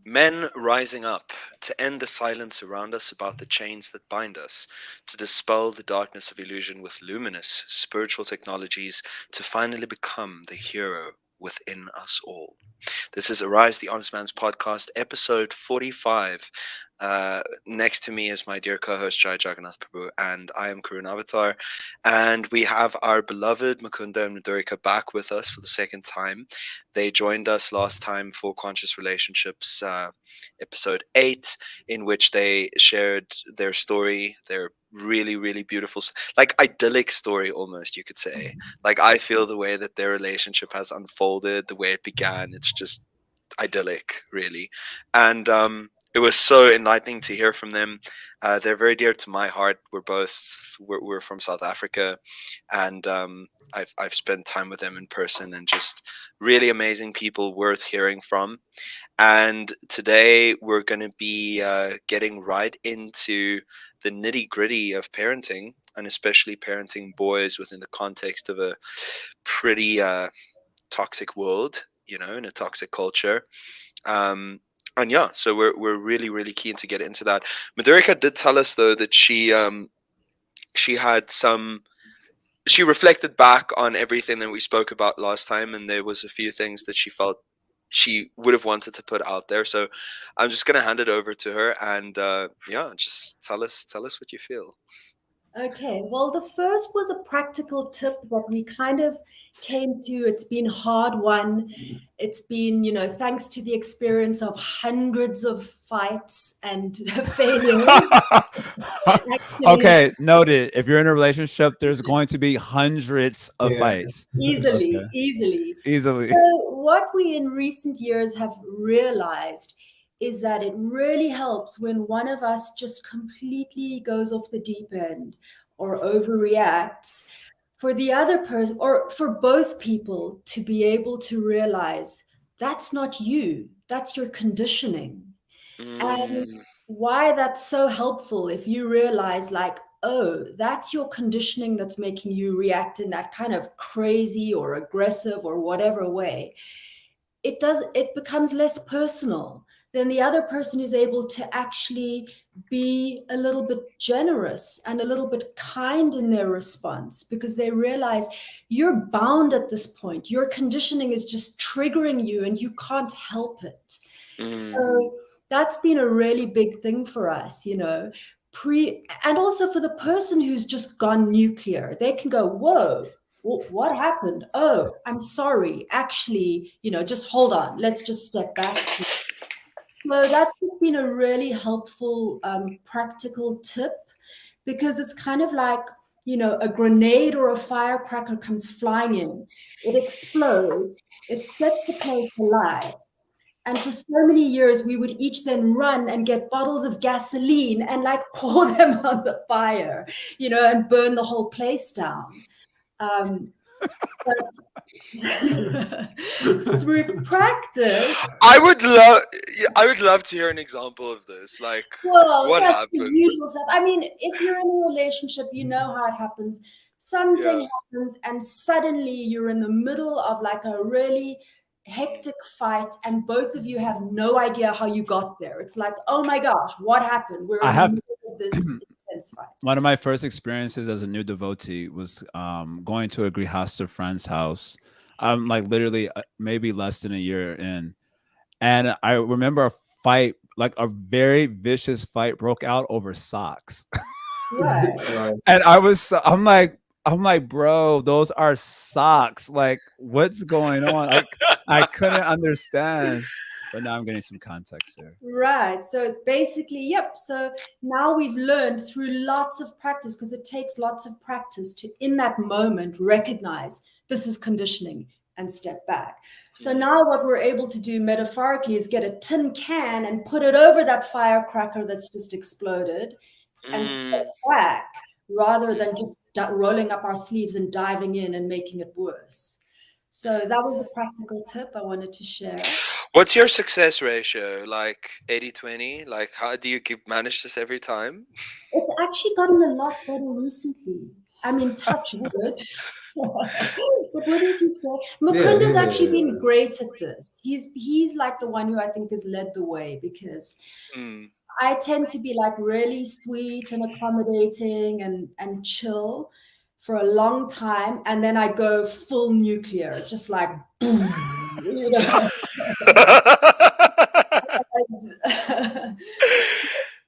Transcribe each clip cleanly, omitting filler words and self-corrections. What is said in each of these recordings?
Men rising up to end the silence around us about the chains that bind us, to dispel the darkness of illusion with luminous spiritual technologies, to finally become the hero within us all. This is Arise the Honest Man's podcast, episode 45. Next to me is my dear co host Jai Jagannath Prabhu, and I am Karun Avatar. And we have our beloved Mukunda and Madhurika back with us for the second time. They joined us last time for Conscious Relationships, episode 8, in which they shared their story, their really, really beautiful, like idyllic story almost, you could say. Like, I feel the way that their relationship has unfolded, the way it began, it's just idyllic, really. And it was so enlightening to hear from them. They're very dear to my heart. We're from South Africa, and I've spent time with them in person, and just really amazing people worth hearing from. And today we're going to be getting right into the nitty gritty of parenting, and especially parenting boys within the context of a pretty toxic world, in a toxic culture. And yeah, so we're really, really keen to get into that. Madhurika did tell us though that she had she reflected back on everything that we spoke about last time, and there was a few things that she felt she would have wanted to put out there. So I'm just gonna hand it over to her, and yeah, just tell us what you feel. Okay, well, the first was a practical tip that we kind of came to. It's been hard won. It's been, thanks to the experience of hundreds of fights and failures, actually, Okay, noted. If you're in a relationship, there's going to be hundreds of Yeah. fights. easily, Okay, easily. easily. So, what we in recent years have realized is that it really helps when one of us just completely goes off the deep end or overreacts for the other person or for both people to be able to realize that's not you, that's your conditioning. And Mm, why that's so helpful if you realize, like, oh, that's your conditioning that's making you react in that kind of crazy or aggressive or whatever way. It becomes less personal. Then the other person is able to actually be a little bit generous and a little bit kind in their response because they realize you're bound at this point. Your conditioning is just triggering you and you can't help it. mm, So that's been a really big thing for us, and also for the person who's just gone nuclear. They can go, whoa, what happened? Oh, I'm sorry. Actually, just hold on. Let's just step back. So that's just been a really helpful practical tip because it's kind of like, a grenade or a firecracker comes flying in, it explodes, it sets the place alight. And for so many years, we would each then run and get bottles of gasoline and like pour them on the fire, and burn the whole place down. Um, but through practice, I would love to hear an example of this. Like, well, what just the happened? usual stuff. I mean, if you're in a relationship, you know how it happens. Yeah. Something happens, and suddenly you're in the middle of like a really hectic fight, and both of you have no idea how you got there. It's like, oh my gosh, what happened? We're I in the have middle of this intense fight. one of my first experiences as a new devotee was going to a Grihasta friend's house. I'm like literally maybe less than a year in, and I remember a fight, like a very vicious fight, broke out over socks. Right. Right. And I'm like, bro, those are socks. Like, what's going on? I couldn't understand, but now I'm getting some context here. Right. So basically, yep. So now we've learned through lots of practice, because it takes lots of practice to, in that moment, recognize this is conditioning and step back. So now what we're able to do metaphorically is get a tin can and put it over that firecracker that's just exploded and step Mm, back rather than just rolling up our sleeves and diving in and making it worse. So that was a practical tip I wanted to share. what's your success ratio? Like 80-20? Like, how do you keep manage this every time? It's actually gotten a lot better recently. I mean, touch wood. But wouldn't you say Yeah, Mukunda's actually yeah. been great at this? He's like the one who I think has led the way, because Mm. I tend to be like really sweet and accommodating and chill for a long time, and then I go full nuclear, just like boom, you know.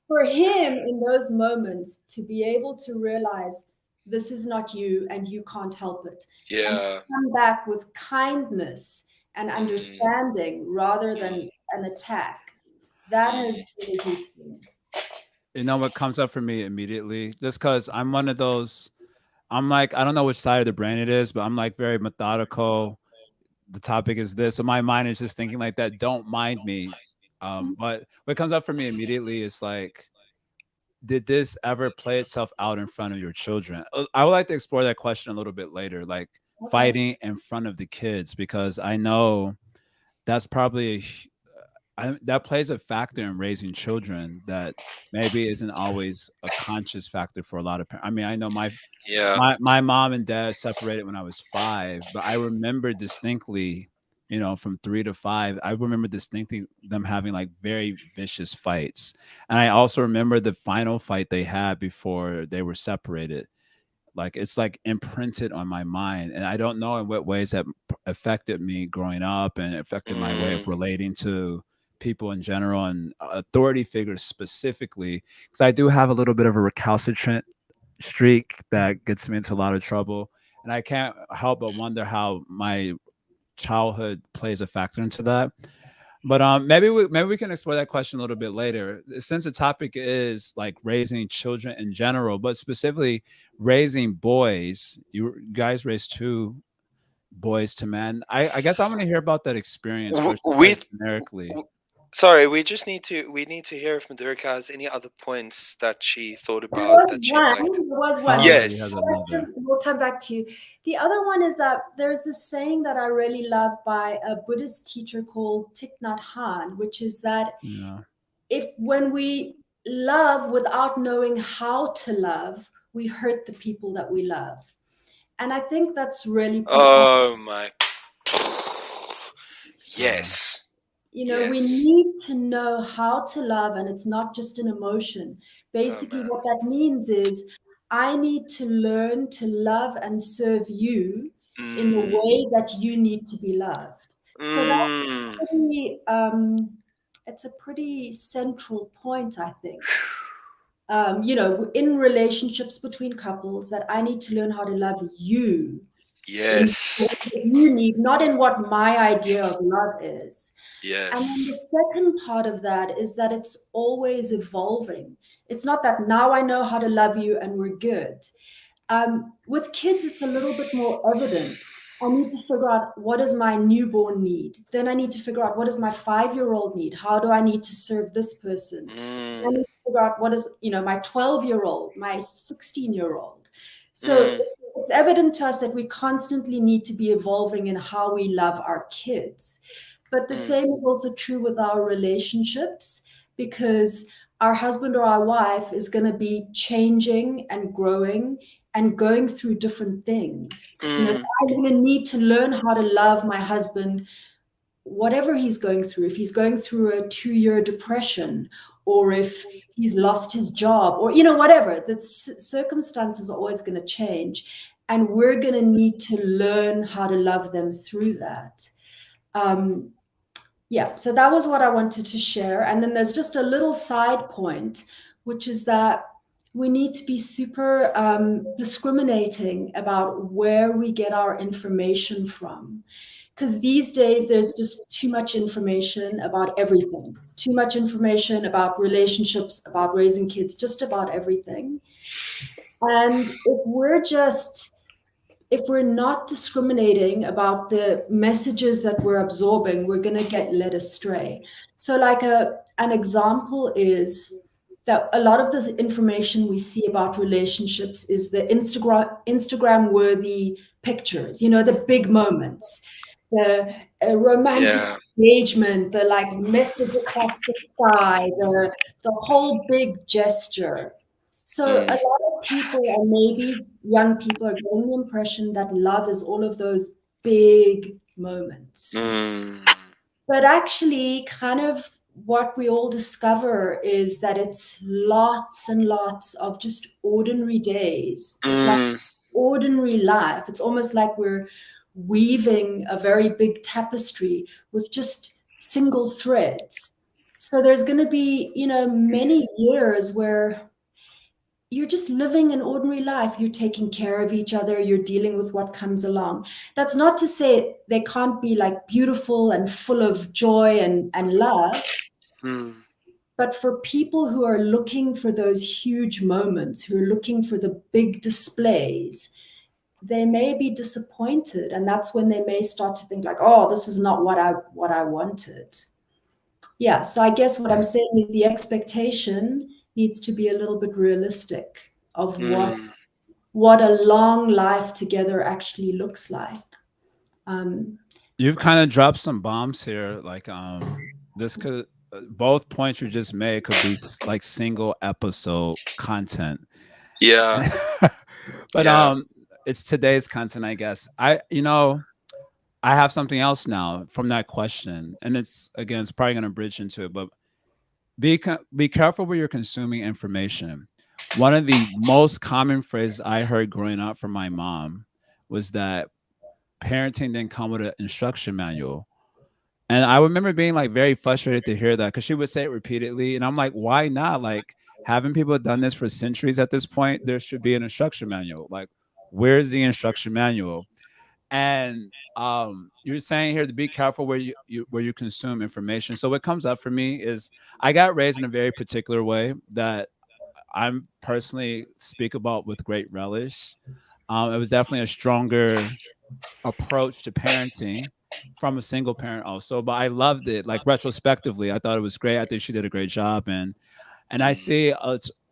For him in those moments to be able to realize this is not you and you can't help it, and to Yeah. come back with kindness and Mm, understanding rather mm, than an attack, that mm. has been a huge thing. You know what comes up for me immediately? Just because I'm one of those, I'm like, I don't know which side of the brain it is, but I'm like very methodical. The topic is this. So my mind is just thinking like that. Don't mind me. But what comes up for me immediately is like, did this ever play itself out in front of your children? I would like to explore that question a little bit later, like Okay. fighting in front of the kids, because I know that's probably that plays a factor in raising children that maybe isn't always a conscious factor for a lot of parents. I mean, I know Yeah. my mom and dad separated when I was 5, but I remember distinctly, from 3 to 5, I remember distinctly them having like very vicious fights. And I also remember the final fight they had before they were separated. Like it's like imprinted on my mind, and I don't know in what ways that affected me growing up and affected my way Mm, of relating to people in general and authority figures specifically, because I do have a little bit of a recalcitrant streak that gets me into a lot of trouble. And I can't help but wonder how my childhood plays a factor into that. But maybe we can explore that question a little bit later. Since the topic is like raising children in general, but specifically raising boys. You guys raised 2 boys to men. I guess I want to hear about that experience w- first, just we like generically. w- sorry, we need to hear if Madhurika has any other points that she thought There about was that she'd one. like to. There was one. Oh, he has Yes. another. We'll come back to you. The other one is that there's this saying that I really love by a Buddhist teacher called Thich Nhat Hanh, which is that Yeah. if when we love without knowing how to love, we hurt the people that we love. And I think that's really profound. Oh my. Yeah. Yes. You know, we Yes. need to know how to love, and it's not just an emotion. Oh Basically, man. what that means is I need to learn to love and serve you in the Mm. way that you need to be loved. So that's Mm. pretty, it's a pretty central point, I think. In relationships between couples, that I need to learn how to love you in Yes. what you need, not in what my idea of love is. And then Yes. the second part of that is that it's always evolving. It's not that now I know how to love you and we're good. With kids, it's a little bit more evident. I need to figure out what does my newborn need. Then I need to figure out what does my 5-year-old need. How do I need to serve this person? I Mm. need to figure out what is, my 12-year-old, my 16-year-old. So Mm. it's evident to us that we constantly need to be evolving in how we love our kids. But the Mm. same is also true with our relationships, because our husband or our wife is going to be changing and growing and going through different things. So Mm. I'm going to need to learn how to love my husband, whatever he's going through. If he's going through a 2-year depression, or if he's lost his job, or, whatever, the circumstances are always going to change. And we're going to need to learn how to love them through that. Um, yeah, so that was what I wanted to share. And then there's just a little side point, which is that we need to be super discriminating about where we get our information from. Because these days, there's just too much information about everything, too much information about relationships, about raising kids, just about everything. And if we're not discriminating about the messages that we're absorbing, we're going to get led astray. So, like an example is that a lot of this information we see about relationships is the Instagram worthy pictures, the big moments, the romantic Yeah. engagement, the like message across the sky, the whole big gesture. So a Mm. lot of people, and maybe young people, are getting the impression that love is all of those big moments. But actually, kind of what we all discover is that it's lots and lots of just ordinary days. It's like ordinary life. It's almost like we're weaving a very big tapestry with just single threads. So there's going to be, many years where you're just living an ordinary life. You're taking care of each other. You're dealing with what comes along. That's not to say they can't be like beautiful and full of joy and love. But for people who are looking for those huge moments, who are looking for the big displays, they may be disappointed. And that's when they may start to think like, oh, this is not what I wanted. Yeah. So I guess what I'm saying is the expectation needs to be a little bit realistic of what a long life together actually looks like. You've kind of dropped some bombs here. Like, this could, both points you just made could be like single episode content. Yeah. But it's today's content, I guess. I have something else now from that question, and it's probably going to bridge into it. But be careful where you're consuming information. One of the most common phrases I heard growing up from my mom was that parenting didn't come with an instruction manual. And I remember being like very frustrated to hear that, because she would say it repeatedly. And I'm like, why not? Like, haven't people done this for centuries at this point? There should be an instruction manual. Like, where's the instruction manual? And you're saying here to be careful where you consume information. So what comes up for me is I got raised in a very particular way that I'm personally speak about with great relish. It was definitely a stronger approach to parenting from a single parent also, but I loved it. Like, retrospectively, I thought it was great. I think she did a great job. And I see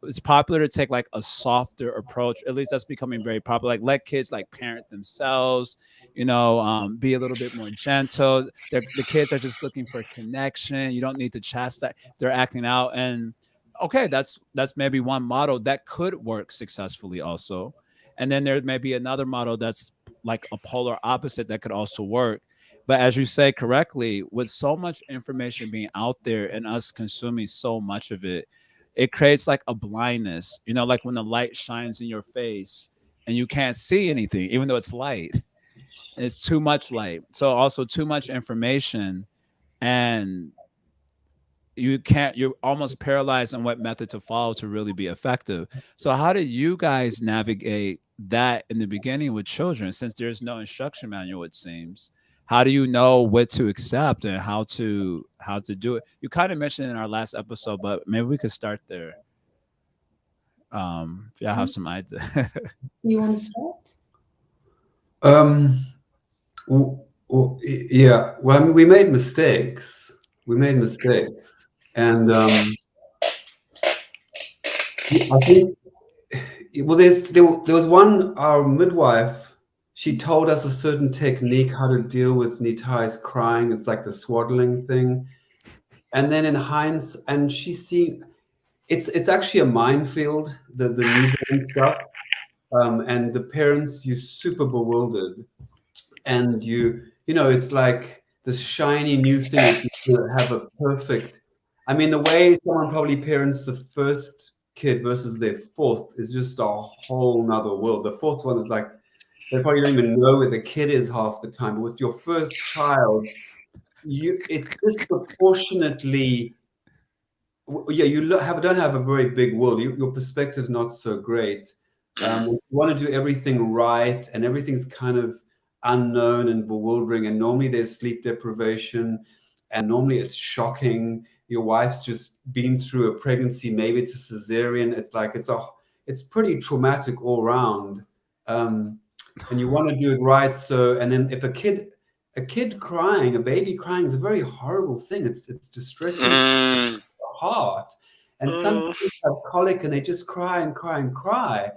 it's popular to take like a softer approach. At least that's becoming very popular. Like, let kids like parent themselves, be a little bit more gentle. The kids are just looking for a connection. You don't need to chastise. They're acting out. And okay, that's maybe one model that could work successfully also. And then there may be another model that's like a polar opposite that could also work. But as you say correctly, with so much information being out there and us consuming so much of it, it creates like a blindness, like when the light shines in your face and you can't see anything, even though it's light. It's too much light. So also too much information, and you're almost paralyzed on what method to follow to really be effective. So how do you guys navigate that in the beginning with children, since there's no instruction manual, it seems? How do you know what to accept and how to do it? You kind of mentioned in our last episode, but maybe we could start there. If y'all have some idea. You want to start? Yeah. Well, I mean, we made mistakes. And I think, well, there was one, our midwife, she told us a certain technique how to deal with Nitai's crying. It's like the swaddling thing. And then in hindsight, and it's actually a minefield, the newborn stuff. And the parents, you're super bewildered. And it's like this shiny new thing to have a perfect. I mean, the way someone probably parents the first kid versus their fourth is just a whole nother world. The fourth one is like, they probably don't even know where the kid is half the time. But with your first child, it's disproportionately. Yeah, you don't have a very big world. Your perspective's not so great. You want to do everything right, and everything's kind of unknown and bewildering. And normally there's sleep deprivation, and normally it's shocking. Your wife's just been through a pregnancy, maybe it's a cesarean. It's like it's pretty traumatic all around. And you want to do it right. So, and then if a kid crying, a baby crying is a very horrible thing. It's distressing the heart. And some kids have colic and they just cry and cry and cry.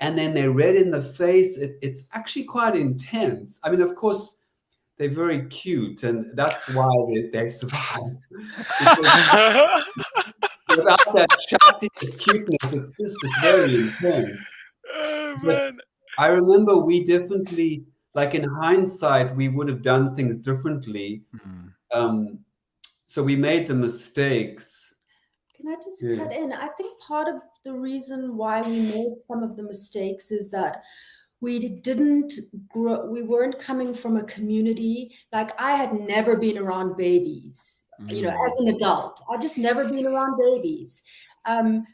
And then they're red in the face. It's actually quite intense. I mean, of course, they're very cute, and that's why they survive. without that shouty cuteness, it's very intense. Oh But man. I remember we definitely, like in hindsight, we would have done things differently. So we made the mistakes. Can I just Yeah. cut in? I think part of the reason why we made some of the mistakes is that we didn't grow, we weren't coming from a community. Like I had never been around babies, as an adult. I'd just never been around babies and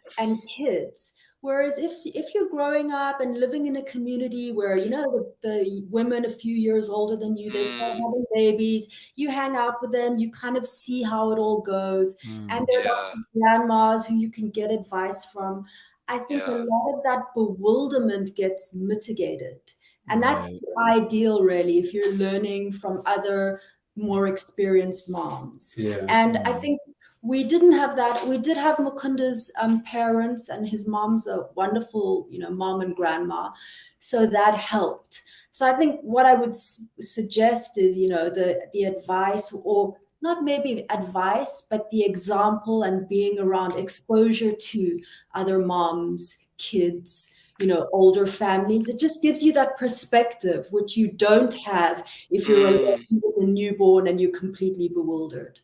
kids. Whereas if you're growing up and living in a community where, the women a few years older than you, they start having babies, you hang out with them, you kind of see how it all goes. And there are Yeah. lots of grandmas who you can get advice from. I think a Yeah. lot of that bewilderment gets mitigated. And that's Right. the ideal, really, if you're learning from other more experienced moms. Yeah. And I think we didn't have that. We did have Mukunda's parents, and his mom's a wonderful, mom and grandma. So that helped. So I think what I would suggest is, the advice, or not maybe advice, but the example and being around, exposure to other moms, kids, older families. It just gives you that perspective, which you don't have if you're alone with a newborn and you're completely bewildered.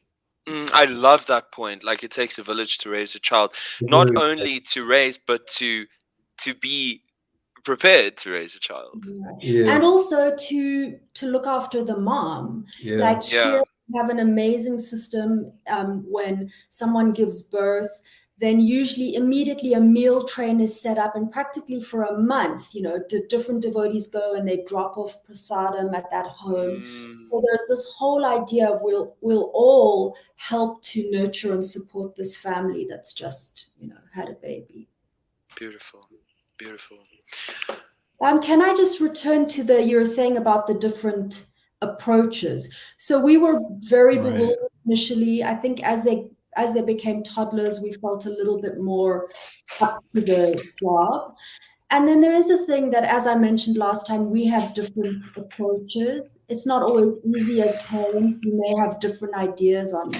I love that point. Like it takes a village to raise a child, not Very- only to raise, but to be prepared to raise a child. Yeah. And also to look after the mom. Yeah. Like Yeah. here we have an amazing system. When someone gives birth, then usually immediately a meal train is set up, and practically for a month, different devotees go and they drop off prasadam at that home. So there's this whole idea of we'll all help to nurture and support this family that's just, had a baby. Beautiful. Beautiful. Can I just return to you were saying about the different approaches? So we were very Right. bewildered initially. I think as they became toddlers, we felt a little bit more up to the job. And then there is a thing that, as I mentioned last time, we have different approaches. It's not always easy as parents. You may have different ideas on,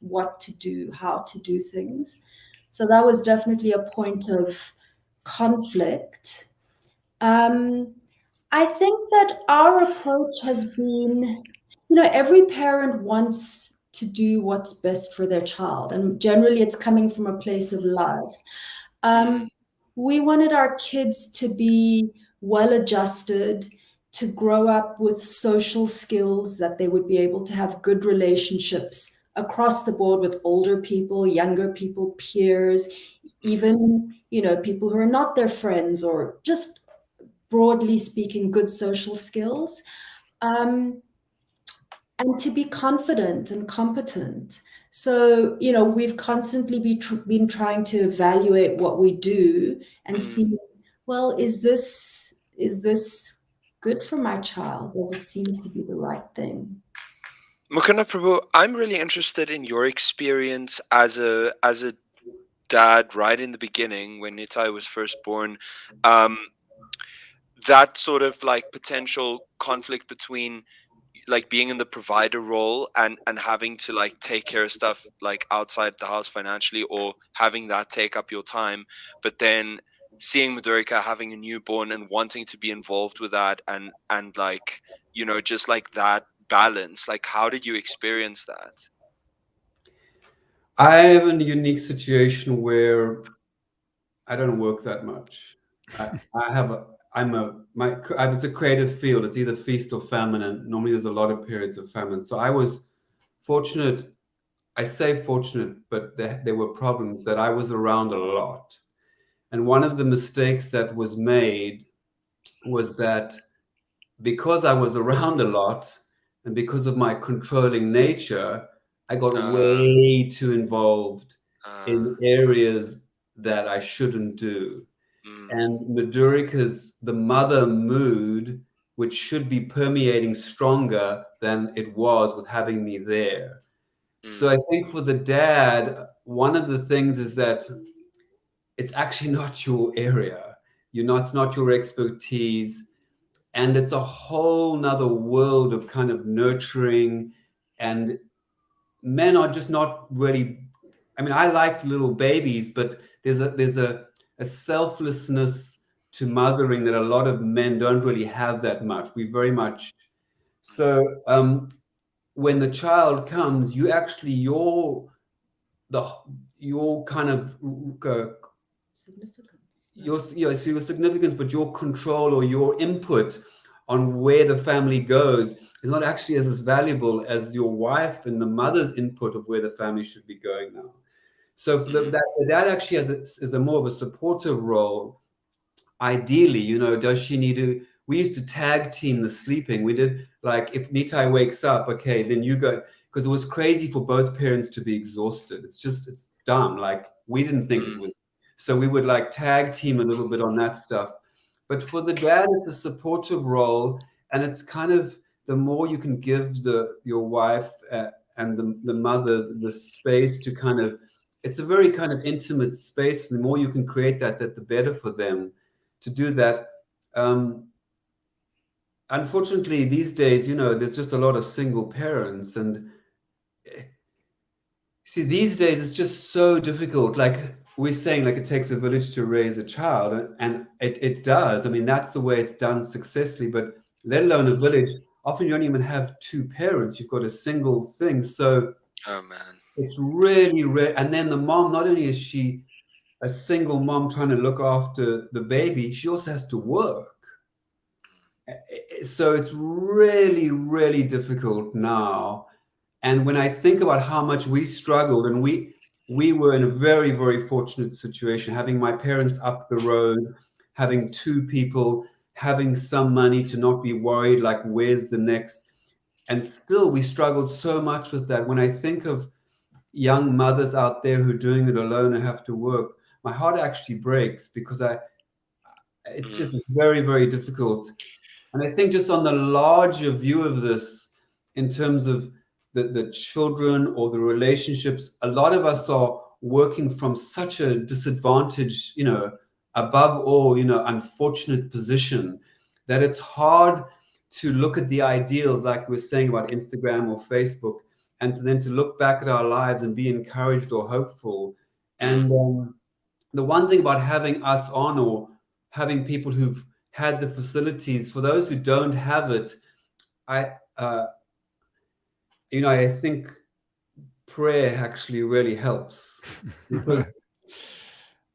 what to do, how to do things. So that was definitely a point of conflict. I think that our approach has been, every parent wants to do what's best for their child, and generally it's coming from a place of love. We wanted our kids to be well adjusted, to grow up with social skills, that they would be able to have good relationships across the board with older people, younger people, peers, even, people who are not their friends, or just broadly speaking, good social skills, and to be confident and competent. So, we've constantly been trying to evaluate what we do and see, well, is this good for my child? Does it seem to be the right thing? Mukunda Prabhu, I'm really interested in your experience as a dad right in the beginning when Nitai was first born. That sort of like potential conflict between like being in the provider role and having to like take care of stuff like outside the house financially, or having that take up your time, but then seeing Madhurika having a newborn and wanting to be involved with that, and like just like that balance. Like how did you experience that? I have a unique situation where I don't work that much. It's a creative field. It's either feast or famine, and normally there's a lot of periods of famine. So I was fortunate. I say fortunate, but there were problems that I was around a lot. And one of the mistakes that was made was that because I was around a lot and because of my controlling nature, I got way too involved in areas that I shouldn't do. And Madhurika's, the mother mood, which should be permeating stronger than it was with having me there. So I think for the dad, one of the things is that it's actually not your area. It's not your expertise. And it's a whole nother world of kind of nurturing, and men are just not really, I mean, I like little babies, but there's a selflessness to mothering that a lot of men don't really have that much. We very much so when the child comes, you actually your kind of Significance. your significance, but your control or your input on where the family goes is not actually as valuable as your wife and the mother's input of where the family should be going now. So for the dad actually is a more of a supportive role. Ideally, does she need to? We used to tag team the sleeping. We did, like, if Nitai wakes up, okay, then you go, because it was crazy for both parents to be exhausted. It's dumb. Like, we didn't think it was. So we would like tag team a little bit on that stuff. But for the dad, it's a supportive role, and it's kind of the more you can give your wife and the mother the space to kind of, it's a very kind of intimate space. The more you can create that the better for them to do that. Unfortunately, these days, there's just a lot of single parents, and see, these days it's just so difficult. Like we're saying, like it takes a village to raise a child, and it does. I mean, that's the way it's done successfully, but let alone a village, often you don't even have two parents. You've got a single thing. So Oh man. it's really rare. And then the mom, not only is she a single mom trying to look after the baby, she also has to work. So it's really, really difficult now. And when I think about how much we struggled, and we were in a very, very fortunate situation, having my parents up the road, having two people, having some money to not be worried, like, where's the next? And still we struggled so much with that. When I think of young mothers out there who are doing it alone and have to work, my heart actually breaks, because it's just, it's very, very difficult. And I think just on the larger view of this, in terms of the children or the relationships, a lot of us are working from such a disadvantaged, above all, unfortunate position, that it's hard to look at the ideals, like we're saying about Instagram or Facebook, and then to look back at our lives and be encouraged or hopeful. And the one thing about having us on, or having people who've had the facilities, for those who don't have it, I think prayer actually really helps, because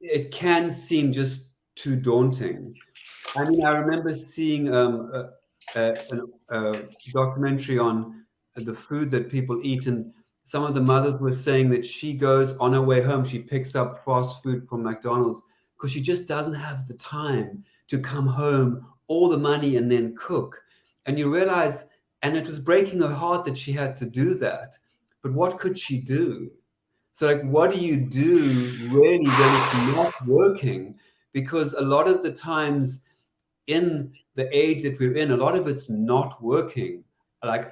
it can seem just too daunting. I mean, I remember seeing a documentary on the food that people eat, and some of the mothers were saying that she goes on her way home, she picks up fast food from McDonald's, because she just doesn't have the time to come home, all the money, and then cook. And you realize, and it was breaking her heart that she had to do that. But what could she do? So, like, what do you do really when it's not working? Because a lot of the times in the age that we're in, a lot of it's not working. Like,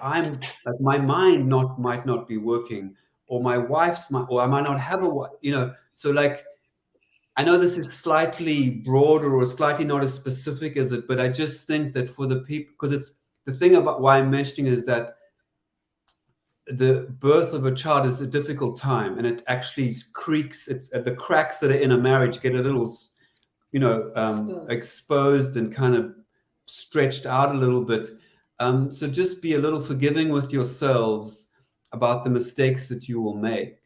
my mind might not be working, or my wife's or I might not have a wife, So, like, I know this is slightly broader or slightly not as specific as it, but I just think that for the people, because it's the thing about why I'm mentioning is that the birth of a child is a difficult time, and it actually creaks. It's the cracks that are in a marriage get a little, exposed and kind of stretched out a little bit. So just be a little forgiving with yourselves about the mistakes that you will make,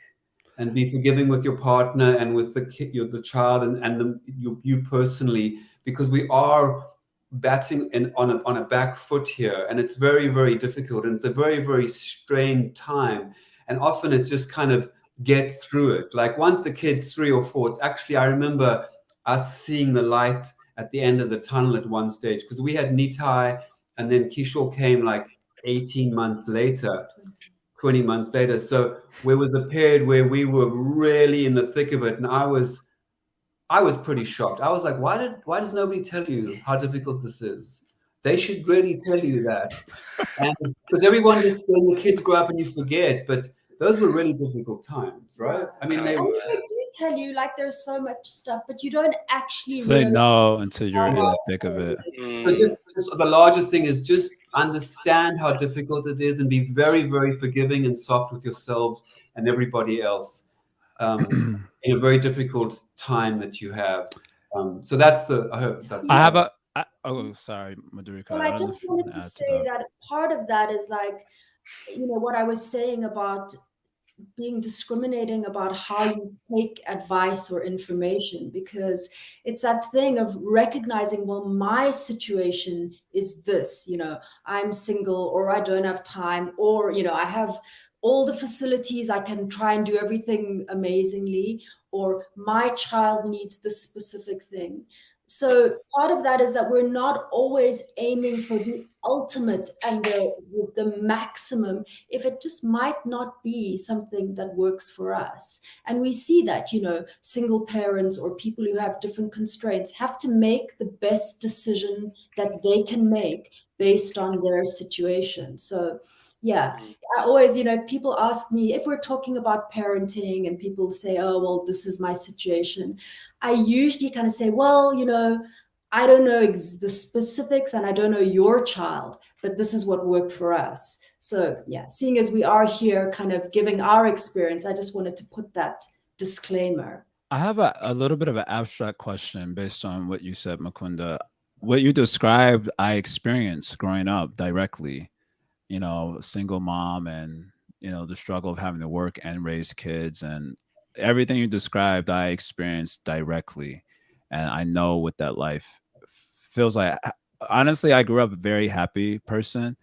and be forgiving with your partner and with the child, and you personally, because we are batting on a back foot here, and it's very, very difficult, and it's a very, very strained time, and often it's just kind of get through it. Like, once the kid's 3 or 4, it's actually, I remember us seeing the light at the end of the tunnel at one stage, because we had Nitai, and then Kishore came like 18 months later, 20 months later. So there was a period where we were really in the thick of it, and I was pretty shocked. I was like, why does nobody tell you how difficult this is? They should really tell you that. And because everyone just, when the kids grow up and you forget, but those were really difficult times, right? I mean, they do tell you, like, there's so much stuff, but you don't actually say no until you're in the thick of it. So just the larger thing is just understand how difficult it is, and be very, very forgiving and soft with yourselves and everybody else. in a very difficult time that you have. So that's the. I hope that's. I have a. Oh, sorry, Madhurika. Well, I I don't know just if you want wanted to to add to say that. that part of that is like, what I was saying about being discriminating about how you take advice or information, because it's that thing of recognizing, well, my situation is this, I'm single, or I don't have time, or I have all the facilities, I can try and do everything amazingly, or my child needs this specific thing. So part of that is that we're not always aiming for the ultimate and the maximum, if it just might not be something that works for us. And we see that, single parents or people who have different constraints have to make the best decision that they can make based on their situation. So, yeah, I always, if people ask me, if we're talking about parenting and people say, oh, well, this is my situation, I usually kind of say, well, I don't know the specifics and I don't know your child, but this is what worked for us. So, yeah, seeing as we are here kind of giving our experience, I just wanted to put that disclaimer. I have a little bit of an abstract question based on what you said, Mukunda. What you described, I experienced growing up directly. Single mom, and the struggle of having to work and raise kids, and everything you described I experienced directly, and I know what that life feels like. Honestly, I grew up a very happy person,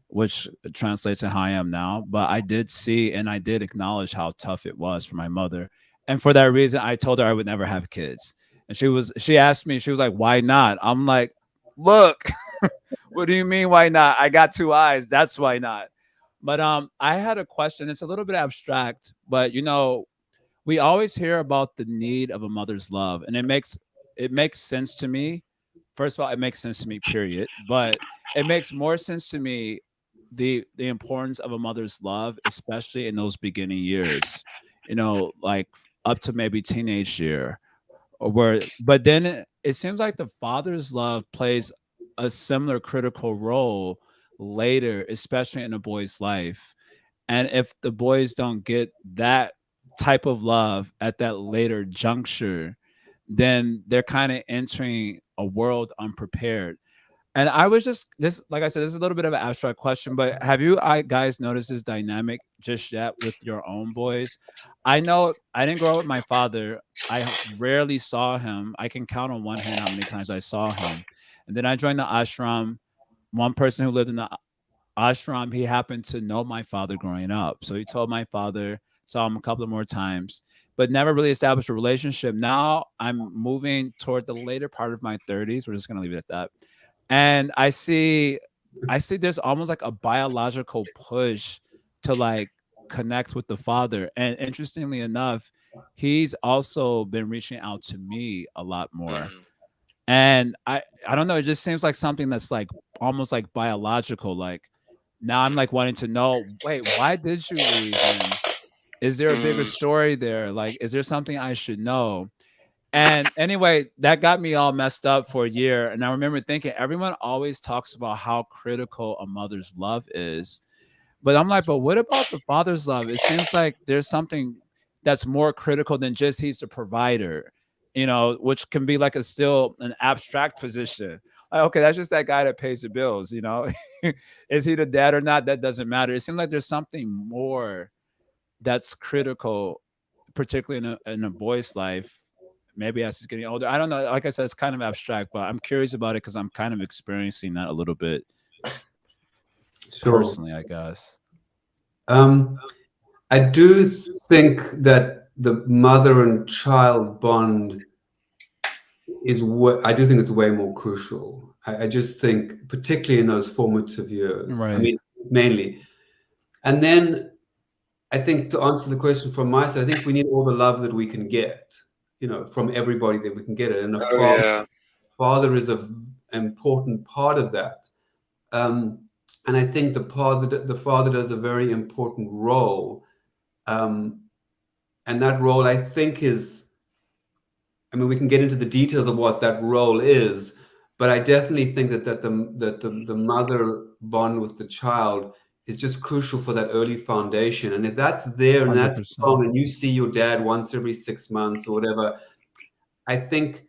which translates to how I am now, but I did see and I did acknowledge how tough it was for my mother, and for that reason I told her I would never have kids. And she asked me, she was like, why not? I'm like, look, what do you mean why not? I got two eyes. That's why not. But I had a question. It's a little bit abstract, but we always hear about the need of a mother's love, and it makes sense to me. First of all, it makes sense to me, period. But it makes more sense to me the importance of a mother's love, especially in those beginning years, like up to maybe teenage year, or but then it seems like the father's love plays a similar critical role later, especially in a boy's life. And if the boys don't get that type of love at that later juncture, then they're kind of entering a world unprepared. And I was just this, like I said, this is a little bit of an abstract question, but have you guys noticed this dynamic just yet with your own boys? I know I didn't grow up with my father. I rarely saw him. I can count on one hand how many times I saw him. And then I joined the ashram. One person who lived in the ashram, he happened to know my father growing up. So he told my father, saw him a couple of more times, but never really established a relationship. Now I'm moving toward the later part of my 30s. We're just going to leave it at that. And I see there's almost like a biological push to like connect with the father. And interestingly enough, he's also been reaching out to me a lot more. And I don't know, it just seems like something that's like almost like biological. Like now I'm like wanting to know, wait, why did you leave? And is there a bigger story there? Like, is there something I should know? And anyway, that got me all messed up for a year. And I remember thinking, everyone always talks about how critical a mother's love is. But I'm like, but what about the father's love? It seems like there's something that's more critical than just he's the provider, which can be like still an abstract position. Like, okay, that's just that guy that pays the bills. Is he the dad or not? That doesn't matter. It seems like there's something more that's critical, particularly in a boy's life, maybe as he's getting older. I don't know. Like I said, it's kind of abstract, but I'm curious about it because I'm kind of experiencing that a little bit Sure. personally, I guess. I do think that the mother and child bond I do think it's way more crucial. I just think, particularly in those formative years, Right. I mean, mainly. And then I think, to answer the question from my side, I think we need all the love that we can get, from everybody that we can get it. And father is an important part of that. And I think the father does a very important role. And that role, I think, I mean, we can get into the details of what that role is, but I definitely think that the mother bond with the child is just crucial for that early foundation. And if that's there and that's 100%. strong, and you see your dad once every 6 months or whatever, I think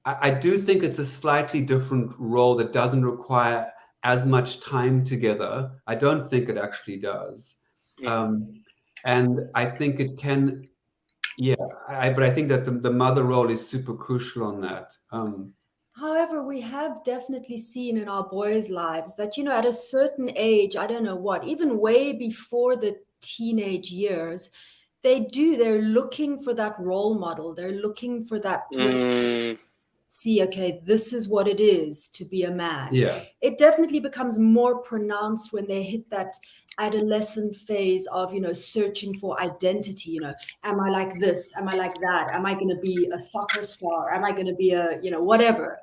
I do think it's a slightly different role that doesn't require as much time together. I don't think it actually does. And I think it can, yeah, but I think that the mother role is super crucial on that. However, we have definitely seen in our boys' lives that, at a certain age, I don't know what, even way before the teenage years, they're looking for that role model. They're looking for that person. See, okay, this is what it is to be a man. Yeah. It definitely becomes more pronounced when they hit that adolescent phase of, searching for identity. Am I like this? Am I like that? Am I going to be a soccer star? Am I going to be a, whatever?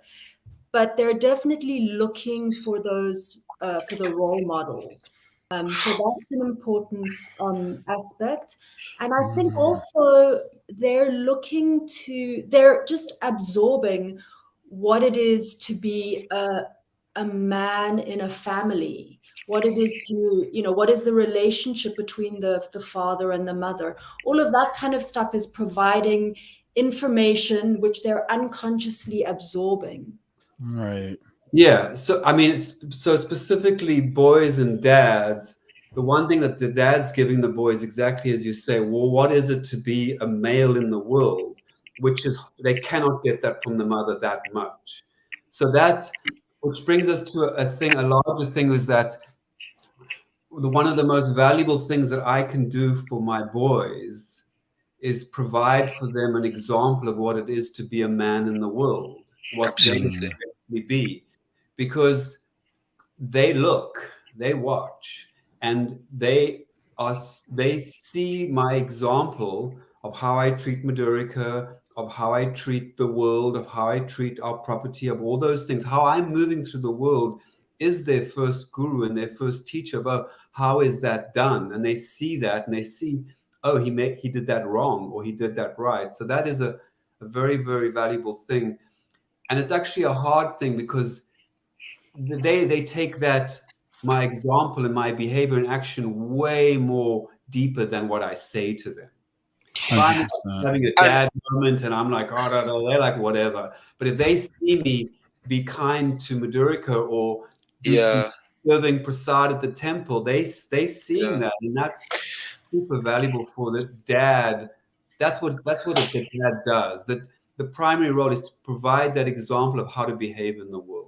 But they're definitely looking for those, for the role model. So that's an important aspect. And I think also they're just absorbing what it is to be a man in a family, what it is to, what is the relationship between the father and the mother. All of that kind of stuff is providing information which they're unconsciously absorbing. Right. Yeah. So, I mean, so specifically boys and dads, the one thing that the dad's giving the boys, exactly as you say, well, what is it to be a male in the world? Which is, they cannot get that from the mother that much. So which brings us to a larger thing, is that one of the most valuable things that I can do for my boys is provide for them an example of what it is to be a man in the world, what they Absolutely. should actually be, because they watch, and they see my example of how I treat Madhurika, of how I treat the world, of how I treat our property, of all those things. How I'm moving through the world is their first guru and their first teacher about how is that done, and they see that and they see, oh, he did that wrong or he did that right. So that is a very, very valuable thing, and it's actually a hard thing because they take that, my example and my behavior and action, way more deeper than what I say to them. If I'm 100%. having a And dad moment and I'm like, oh, no, no, they're like, whatever. But if they see me be kind to Madhurika or do some yeah, serving prasad at the temple, they seeing yeah. that, and that's super valuable for the dad. That's what the dad does. That the primary role is to provide that example of how to behave in the world.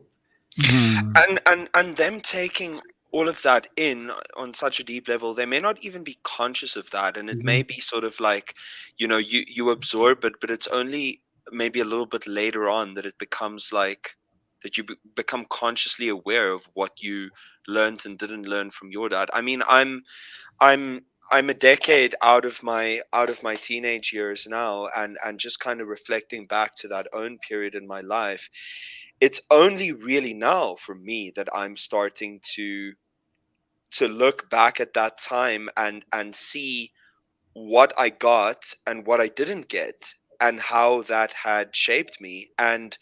And them taking all of that in on such a deep level, they may not even be conscious of that, and it may be sort of like, you absorb it, but it's only maybe a little bit later on that it becomes like that you become consciously aware of what you learned and didn't learn from your dad. I mean, I'm I'm a decade out of my teenage years now, and just kind of reflecting back to that own period in my life. It's only really now for me that I'm starting to look back at that time and see what I got and what I didn't get, and how that had shaped me. And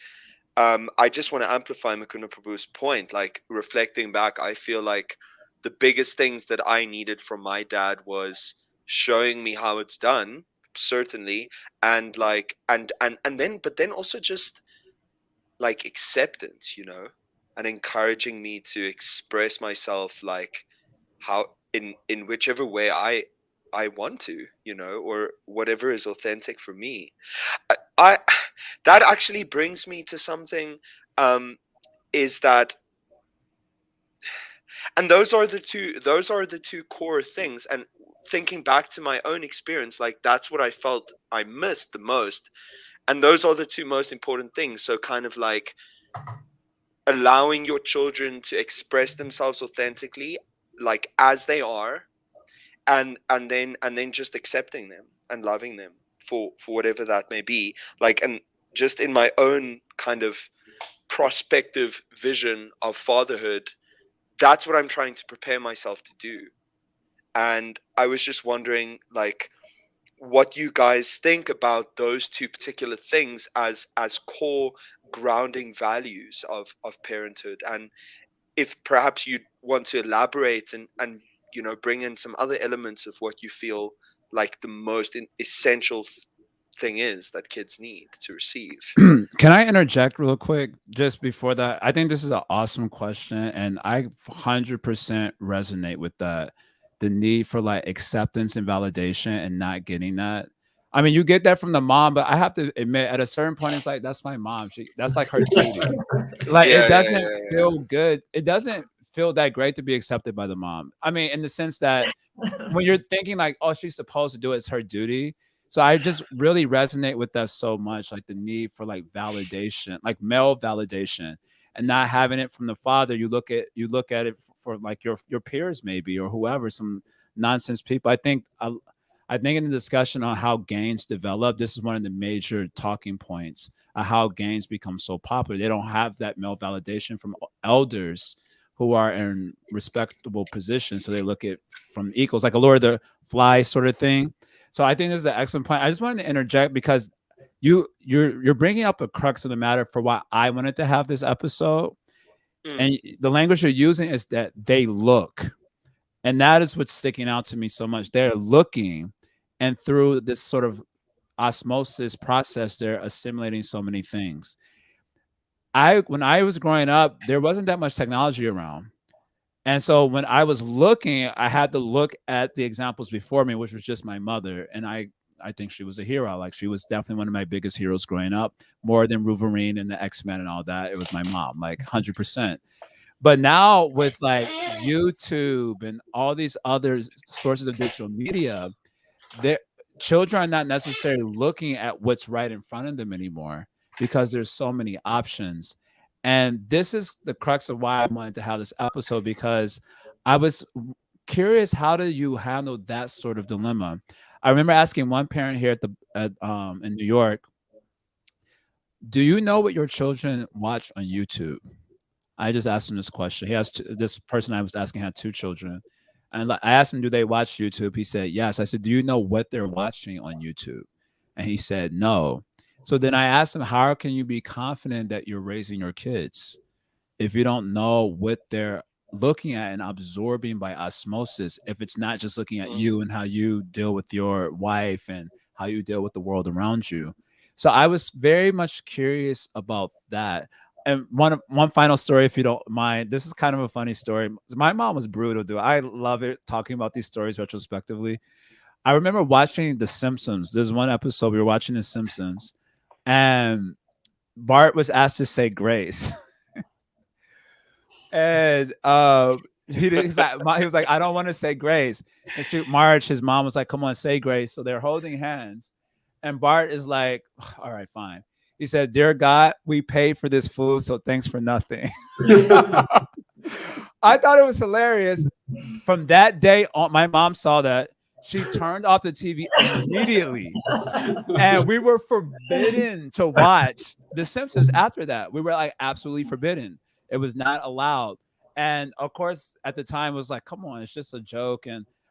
I just want to amplify Mukunda Prabhu's point. Like, reflecting back, I feel like the biggest things that I needed from my dad was showing me how it's done, certainly, and like and then but then also just like acceptance, and encouraging me to express myself, like how in whichever way I want to, or whatever is authentic for me. I that actually brings me to something, is that, and those are the two core things. And thinking back to my own experience, like, that's what I felt I missed the most, and those are the two most important things. So kind of like allowing your children to express themselves authentically, like as they are, and then just accepting them and loving them for whatever that may be, like. And just in my own kind of prospective vision of fatherhood, that's what I'm trying to prepare myself to do. And I was just wondering, like, what you guys think about those two particular things as core grounding values of parenthood, and if perhaps you'd want to elaborate and bring in some other elements of what you feel like the most essential thing is that kids need to receive. Can I interject real quick just before that? I think this is an awesome question, and I 100% resonate with that. The need for like acceptance and validation and not getting that. I mean, you get that from the mom, but I have to admit, at a certain point, it's like that's my mom. That's like her duty. Like it Yeah, yeah, doesn't yeah, yeah. feel good. It doesn't feel that great to be accepted by the mom. I mean, in the sense that when you're thinking like, oh, she's supposed to do it, it's her duty. So I just really resonate with that so much, like the need for like validation, like male validation, and not having it from the father. You look at it for like your peers maybe or whoever, some nonsense people. I think in the discussion on how gangs develop, this is one of the major talking points of how gangs become so popular. They don't have that male validation from elders who are in respectable positions. So they look at from equals, like a Lord of the Flies sort of thing. So I think this is an excellent point. I just wanted to interject because you're bringing up a crux of the matter for why I wanted to have this episode. And the language you're using is that they look. And that is what's sticking out to me so much. They're looking, and through this sort of osmosis process, they're assimilating so many things. When I was growing up, there wasn't that much technology around. And so when I was looking, I had to look at the examples before me, which was just my mother. And I think she was a hero. Like she was definitely one of my biggest heroes growing up, more than Wolverine and the X-Men and all that. It was my mom, like 100%. But now with like YouTube and all these other sources of digital media, their children are not necessarily looking at what's right in front of them anymore because there's so many options. And this is the crux of why I wanted to have this episode, because I was curious, how do you handle that sort of dilemma? I remember asking one parent here in New York, do you know what your children watch on YouTube? I just asked him this question. This person I was asking had 2 children. And I asked him, do they watch YouTube? He said, yes. I said, do you know what they're watching on YouTube? And he said, no. So then I asked him, how can you be confident that you're raising your kids if you don't know what they're looking at and absorbing by osmosis, if it's not just looking at you and how you deal with your wife and how you deal with the world around you? So I was very much curious about that. And one final story, if you don't mind. This is kind of a funny story. My mom was brutal, dude. I love it talking about these stories retrospectively. I remember watching The Simpsons. There's one episode we were watching The Simpsons, and Bart was asked to say grace. And he was like, I don't want to say grace. And Marge, his mom, was like, come on, say grace. So they're holding hands. And Bart is like, all right, fine. He says, dear God, we paid for this food, so thanks for nothing. I thought it was hilarious. From that day on, my mom saw that. She turned off the TV immediately. And we were forbidden to watch The Simpsons after that. We were like absolutely forbidden. It was not allowed. And of course, at the time, it was like, come on, it's just a joke.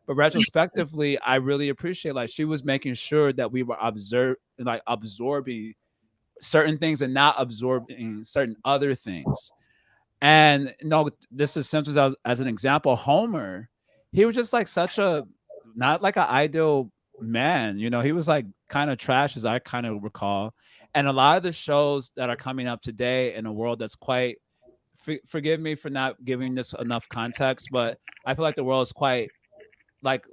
But retrospectively, I really appreciate, like, she was making sure that we were absorbing certain things and not absorbing certain other things. And this is Simpsons as an example. Homer, he was just like not like an ideal man. He was like kind of trash, as I kind of recall. And a lot of the shows that are coming up today in a world that's quite, forgive me for not giving this enough context, but I feel like the world is quite like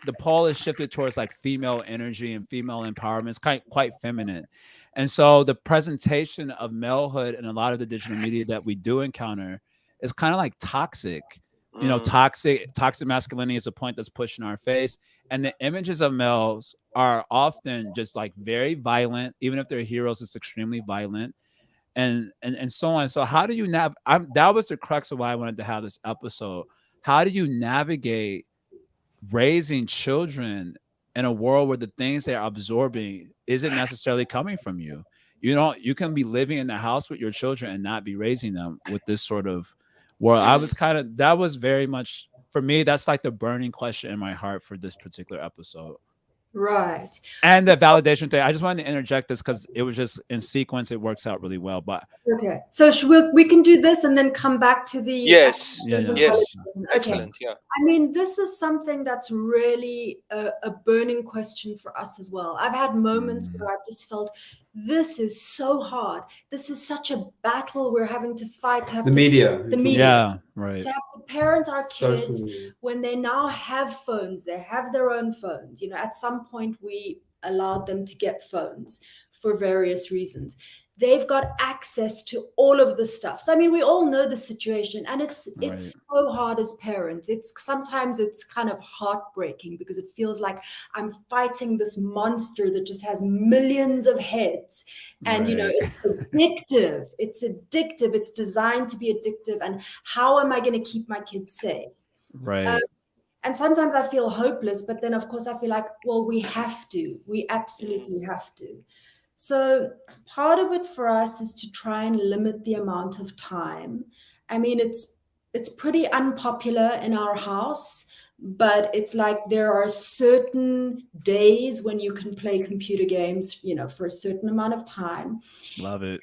the pole is shifted towards like female energy and female empowerment. It's quite feminine. And so the presentation of malehood in a lot of the digital media that we do encounter is kind of like toxic. Toxic masculinity is a point that's pushed in our face. And the images of males are often just like very violent. Even if they're heroes, it's extremely violent. And so on. So how do you that was the crux of why I wanted to have this episode. How do you navigate raising children in a world where the things they're absorbing isn't necessarily coming from you? You can be living in the house with your children and not be raising them with this sort of world. That was very much, for me, that's like the burning question in my heart for this particular episode. Right. And the validation thing. I just wanted to interject this because it was just in sequence. It works out really well. But Okay. So we can do this and then come back to the Yes. yeah, yeah, Yes. Okay. Excellent. Yeah. I mean, this is something that's really a burning question for us as well. I've had moments where I've just felt this is so hard. This is such a battle we're having to fight to have The to media. the media. yeah, right. To have to parent our Social kids media. when they now have phones, they have their own phones. You know, at some point we allowed them to get phones for various reasons. They've got access to all of the stuff. So I mean, we all know the situation, and it's so hard as parents. Sometimes it's kind of heartbreaking because it feels like I'm fighting this monster that just has millions of heads, and you know, Right. it's addictive. It's addictive. It's designed to be addictive. And how am I going to keep my kids safe? Right. And sometimes I feel hopeless, but then of course I feel like, well, we have to. We absolutely have to. So part of it for us is to try and limit the amount of time. I mean, it's pretty unpopular in our house, but it's like there are certain days when you can play computer games, you know, for a certain amount of time. Love it.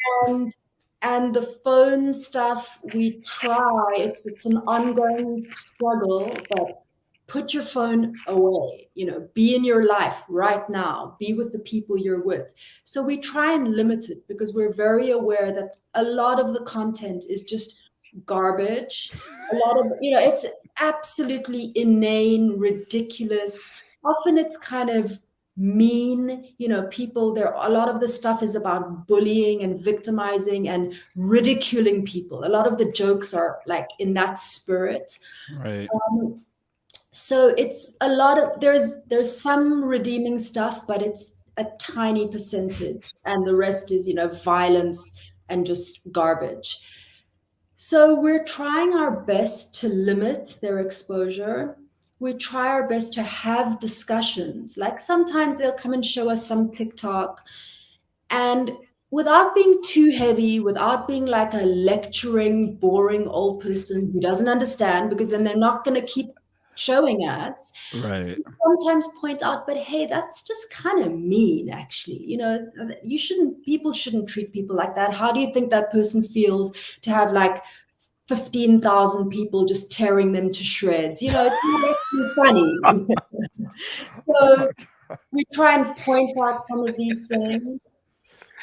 And the phone stuff, we try. It's an ongoing struggle, but put your phone away, you know, be in your life right now, be with the people you're with. So we try and limit it because we're very aware that a lot of the content is just garbage. A lot of, you know, it's absolutely inane, ridiculous. Often it's kind of mean, you know, people there, a lot of the stuff is about bullying and victimizing and ridiculing people. A lot of the jokes are like in that spirit. Right. So it's a lot of there's some redeeming stuff, but it's a tiny percentage, and the rest is, you know, violence and just garbage. So we're trying our best to limit their exposure. We try our best to have discussions. Like sometimes they'll come and show us some TikTok, and without being too heavy, without being like a lecturing, boring old person who doesn't understand, because then they're not going to keep showing us, Right. sometimes point out, but hey, that's just kind of mean, actually. You know, people shouldn't treat people like that. How do you think that person feels to have like 15,000 people just tearing them to shreds? You know, it's not actually funny. So we try and point out some of these things.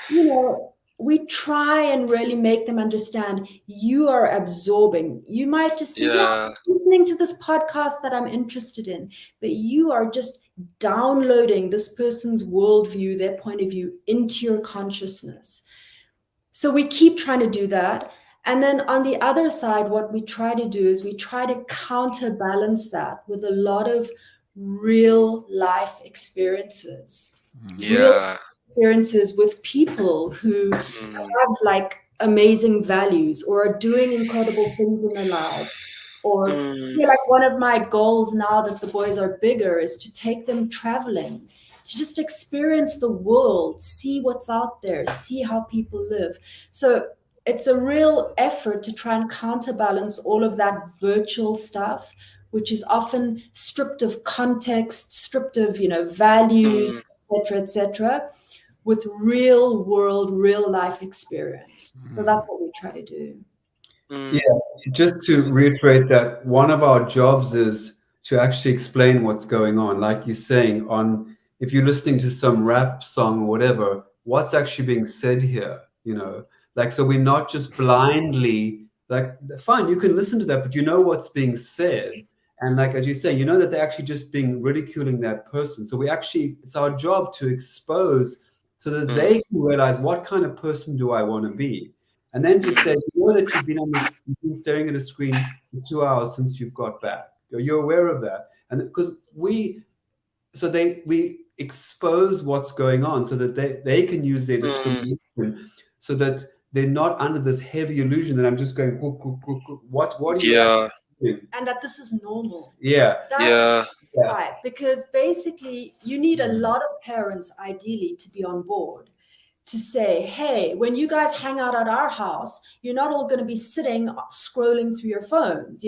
You know, we try and really make them understand you are absorbing. You might just think, yeah, Yeah. I'm listening to this podcast that I'm interested in, but you are just downloading this person's worldview, their point of view into your consciousness. So we keep trying to do that. And then on the other side, what we try to do is we try to counterbalance that with a lot of real life experiences. Real Yeah. experiences with people who Mm. have like amazing values or are doing incredible things in their lives. Or Mm. you know, like one of my goals now that the boys are bigger is to take them traveling, to just experience the world, see what's out there, see how people live. So it's a real effort to try and counterbalance all of that virtual stuff, which is often stripped of context, stripped of, you know, values, etc., with real world, real life experience. So that's what we try to do. Yeah, just to reiterate that one of our jobs is to actually explain what's going on. Like you're saying, on if you're listening to some rap song or whatever, what's actually being said here, you know? Like, so we're not just blindly like, fine, you can listen to that, but you know what's being said. And like as you're saying, you know that they're actually just being ridiculing that person. So we actually, it's our job to expose so that they can realize what kind of person do I want to be. And then just say, you know that you've been staring at a screen for 2 hours since you've got back. You're aware of that. And because we expose what's going on so that they can use their discrimination so that they're not under this heavy illusion that I'm just going, what are you actually doing? And that this is normal. Yeah. That's right. Because basically you need a lot of parents ideally to be on board. to say, hey, when you guys hang out at our house, you're not all going to be sitting scrolling through your phones.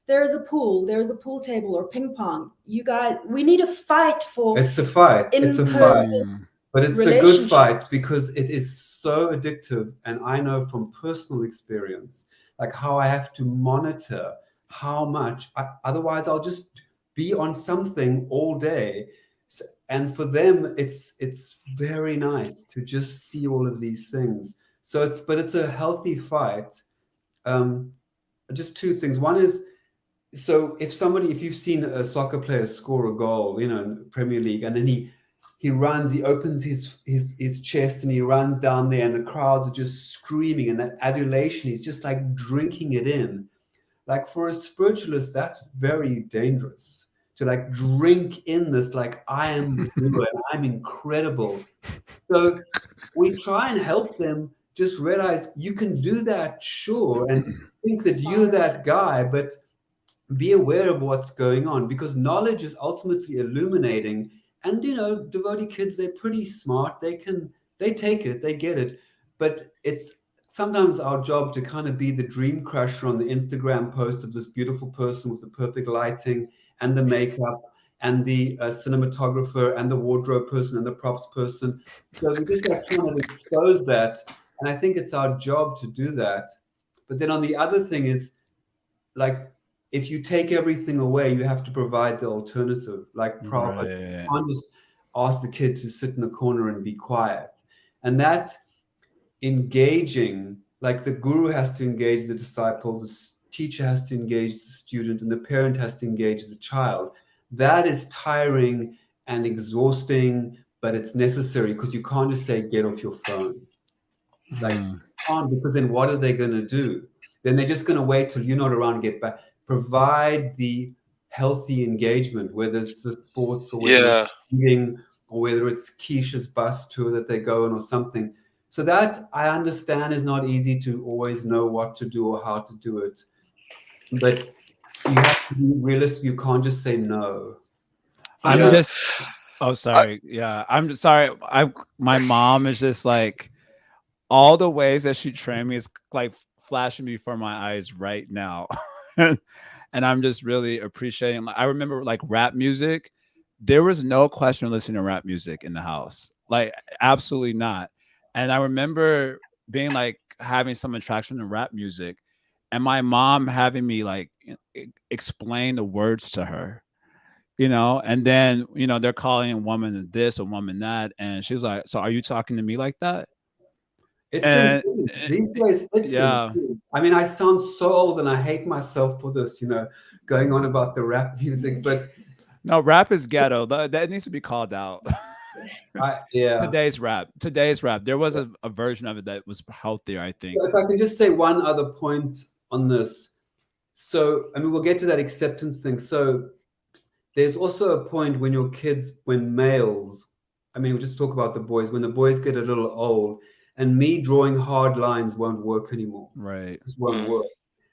There's a pool table or ping pong. You guys, we need to fight for It's a fight. It's a fight. in-person But it's a good fight relationships. because it is so addictive. And I know from personal experience, like how I have to monitor how much, otherwise I'll just be on something all day. And for them, it's very nice to just see all of these things. But it's a healthy fight. Just two things. One is, so if you've seen a soccer player score a goal, in Premier League, and then he runs, he opens his chest and he runs down there and the crowds are just screaming, and that adulation, he's just like drinking it in. Like for a spiritualist, that's very dangerous to like drink in this, like I am the doer and I'm incredible. So we try and help them just realize you can do that, sure, and think that you're that guy, but be aware of what's going on, because knowledge is ultimately illuminating. And devotee kids, they're pretty smart. They take it, they get it. But it's sometimes our job to kind of be the dream crusher on the Instagram post of this beautiful person with the perfect lighting and the makeup and the cinematographer and the wardrobe person and the props person. So we just like trying to expose that. And I think it's our job to do that. But then on the other thing is, like, if you take everything away, you have to provide the alternative. Like Prabhupada said, you can't just ask the kid to sit in the corner and be quiet. And that engaging, like the guru has to engage the disciple, the teacher has to engage the student, and the parent has to engage the child. That is tiring and exhausting, but it's necessary, because you can't just say, get off your phone. Like, you can't, because then what are they going to do? Then they're just going to wait till you're not around and get back. Provide the healthy engagement, whether it's the sports or whether it's eating or whether it's Keisha's bus tour that they go on or something. So that I understand is not easy to always know what to do or how to do it. But you have to be realistic. You can't just say no. I'm sorry. I'm just sorry. My mom is just like, all the ways that she trained me is like flashing before my eyes right now. And I'm just really appreciating. I remember like rap music. There was no question listening to rap music in the house. Like absolutely not. And I remember being like having some attraction to rap music, and my mom having me like explain the words to her. And then they're calling a woman this, a woman that, and she was like, "So are you talking to me like that?" It's intense. These days, it's intense. I mean, I sound so old and I hate myself for this, going on about the rap music, but no, rap is ghetto. That needs to be called out. Today's rap. There was a version of it that was healthier, I think. If I can just say one other point on this. So, I mean, we'll get to that acceptance thing. So there's also a point when males, I mean, we'll just talk about the boys, when the boys get a little old, and me drawing hard lines won't work anymore. Right. This won't work.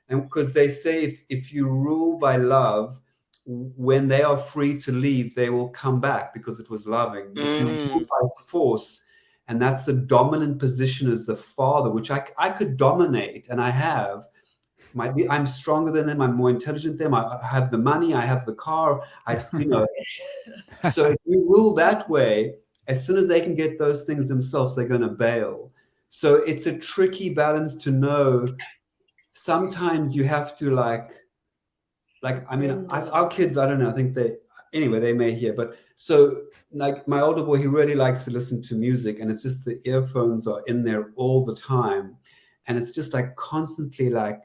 And because they say if you rule by love, when they are free to leave, they will come back because it was loving. If you rule by force, and that's the dominant position as the father, which I could dominate, and I have. I'm stronger than them. I'm more intelligent than them. I have the money. I have the car. So if you rule that way, as soon as they can get those things themselves, they're going to bail. So it's a tricky balance to know. Sometimes you have to I mean, our kids, I don't know, I think they may hear, but so like my older boy, he really likes to listen to music, and it's just the earphones are in there all the time. And it's just like constantly like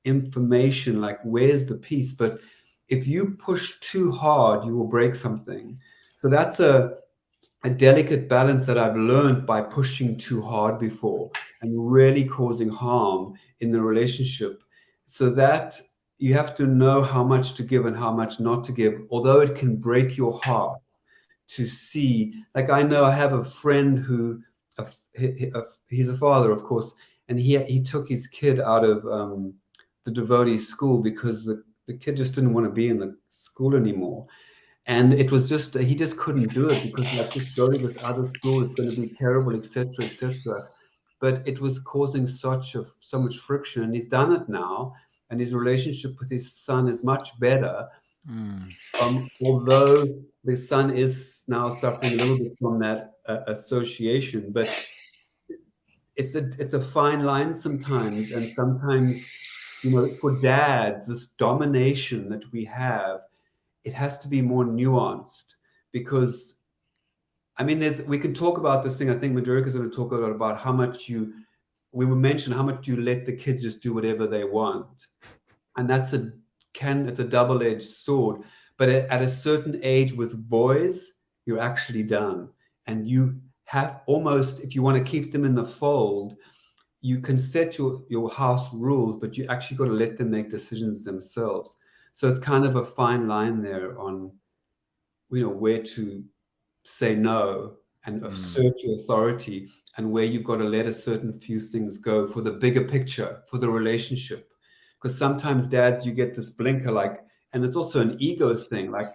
information, like where's the peace? But if you push too hard, you will break something. So that's a delicate balance that I've learned by pushing too hard before and really causing harm in the relationship. So that you have to know how much to give and how much not to give, although it can break your heart to see. Like I know I have a friend who, he's a father, of course, and he took his kid out of the devotee school because the kid just didn't want to be in the school anymore. And it was just he just couldn't do it because like just go to this other school, it's going to be terrible, etc., etc. But it was causing so much friction, and he's done it now, and his relationship with his son is much better. Mm. Although the son is now suffering a little bit from that association, but it's a fine line sometimes, and sometimes, you know, for dads, this domination that we have, it has to be more nuanced because I mean, we can talk about this thing. I think Madhurika is going to talk a lot about how much we will mention how much you let the kids just do whatever they want, and it's a double-edged sword. But at a certain age with boys, you're actually done, and you have almost, if you want to keep them in the fold, you can set your house rules, but you actually got to let them make decisions themselves. So it's kind of a fine line there on, you know, where to say no and assert your authority, and where you've got to let a certain few things go for the bigger picture, for the relationship. Because sometimes dads, you get this blinker, like, and it's also an ego thing, like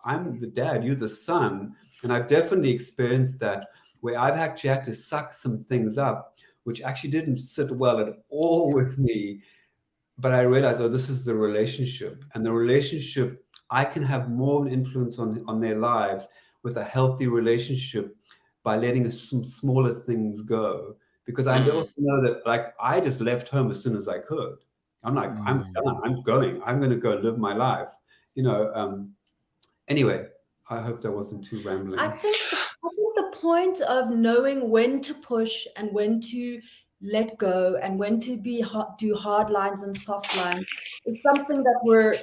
I'm the dad, you're the son. And I've definitely experienced that, where I've actually had to suck some things up which actually didn't sit well at all with me. But I realized, oh, this is the relationship. And the relationship, I can have more of an influence on their lives with a healthy relationship by letting some smaller things go. Because I also know that, like, I just left home as soon as I could. I'm like, I'm done. I'm going. I'm going to go live my life. You know. Anyway, I hope that wasn't too rambling. I think the point of knowing when to push and when to let go and when to do hard lines and soft lines is something that we're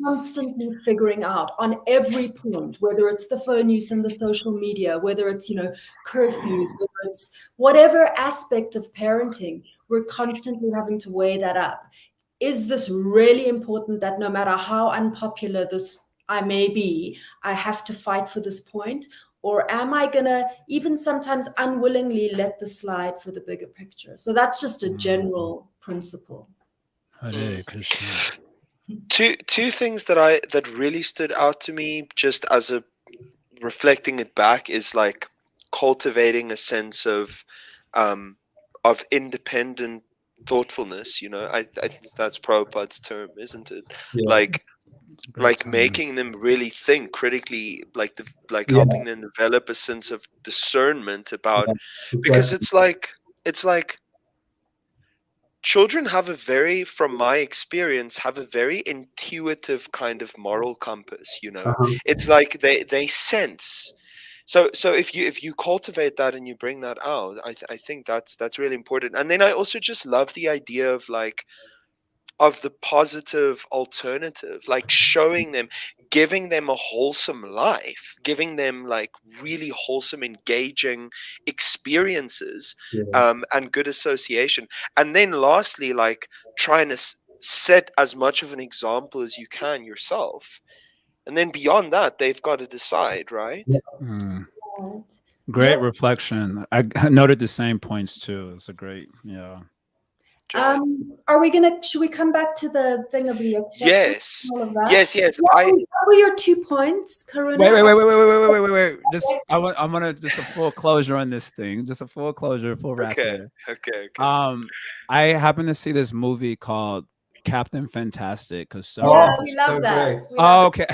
constantly figuring out on every point, whether it's the phone use and the social media, whether it's, you know, curfews, whether it's whatever aspect of parenting, we're constantly having to weigh that up. Is this really important that no matter how unpopular this I may be, I have to fight for this point? Or am I going to even sometimes unwillingly let this slide for the bigger picture? So that's just a general principle. Hare Krishna. Two things that really stood out to me, just as a reflecting it back, is like cultivating a sense of independent thoughtfulness. You know, I think that's Prabhupada's term, isn't it? Yeah. Like Term. making them really think critically, like Yeah. helping them develop a sense of discernment about, It's because like, it's like children have from my experience, have a very intuitive kind of moral compass. You know, uh-huh. it's like they sense. So if you cultivate that and you bring that out, I think that's really important. And then I also just love the idea of like of the positive alternative, like showing them, giving them a wholesome life, giving them like really wholesome, engaging experiences, Yeah. and good association. And then lastly, like trying to set as much of an example as you can yourself. And then beyond that, they've got to decide, right? Mm. Right. Great Yeah. reflection. I noted the same points too. It's a great, yeah. Joy. Should we come back to the thing of the acceptance Yes. and all of that? Yes. What were your 2 points, Karuna? Wait. Just I'm gonna just a full closure on this thing. Just a full closure, full wrap Okay. here. Okay. I happened to see this movie called Captain Fantastic because Yeah, Oh, we so love that. great. We love okay.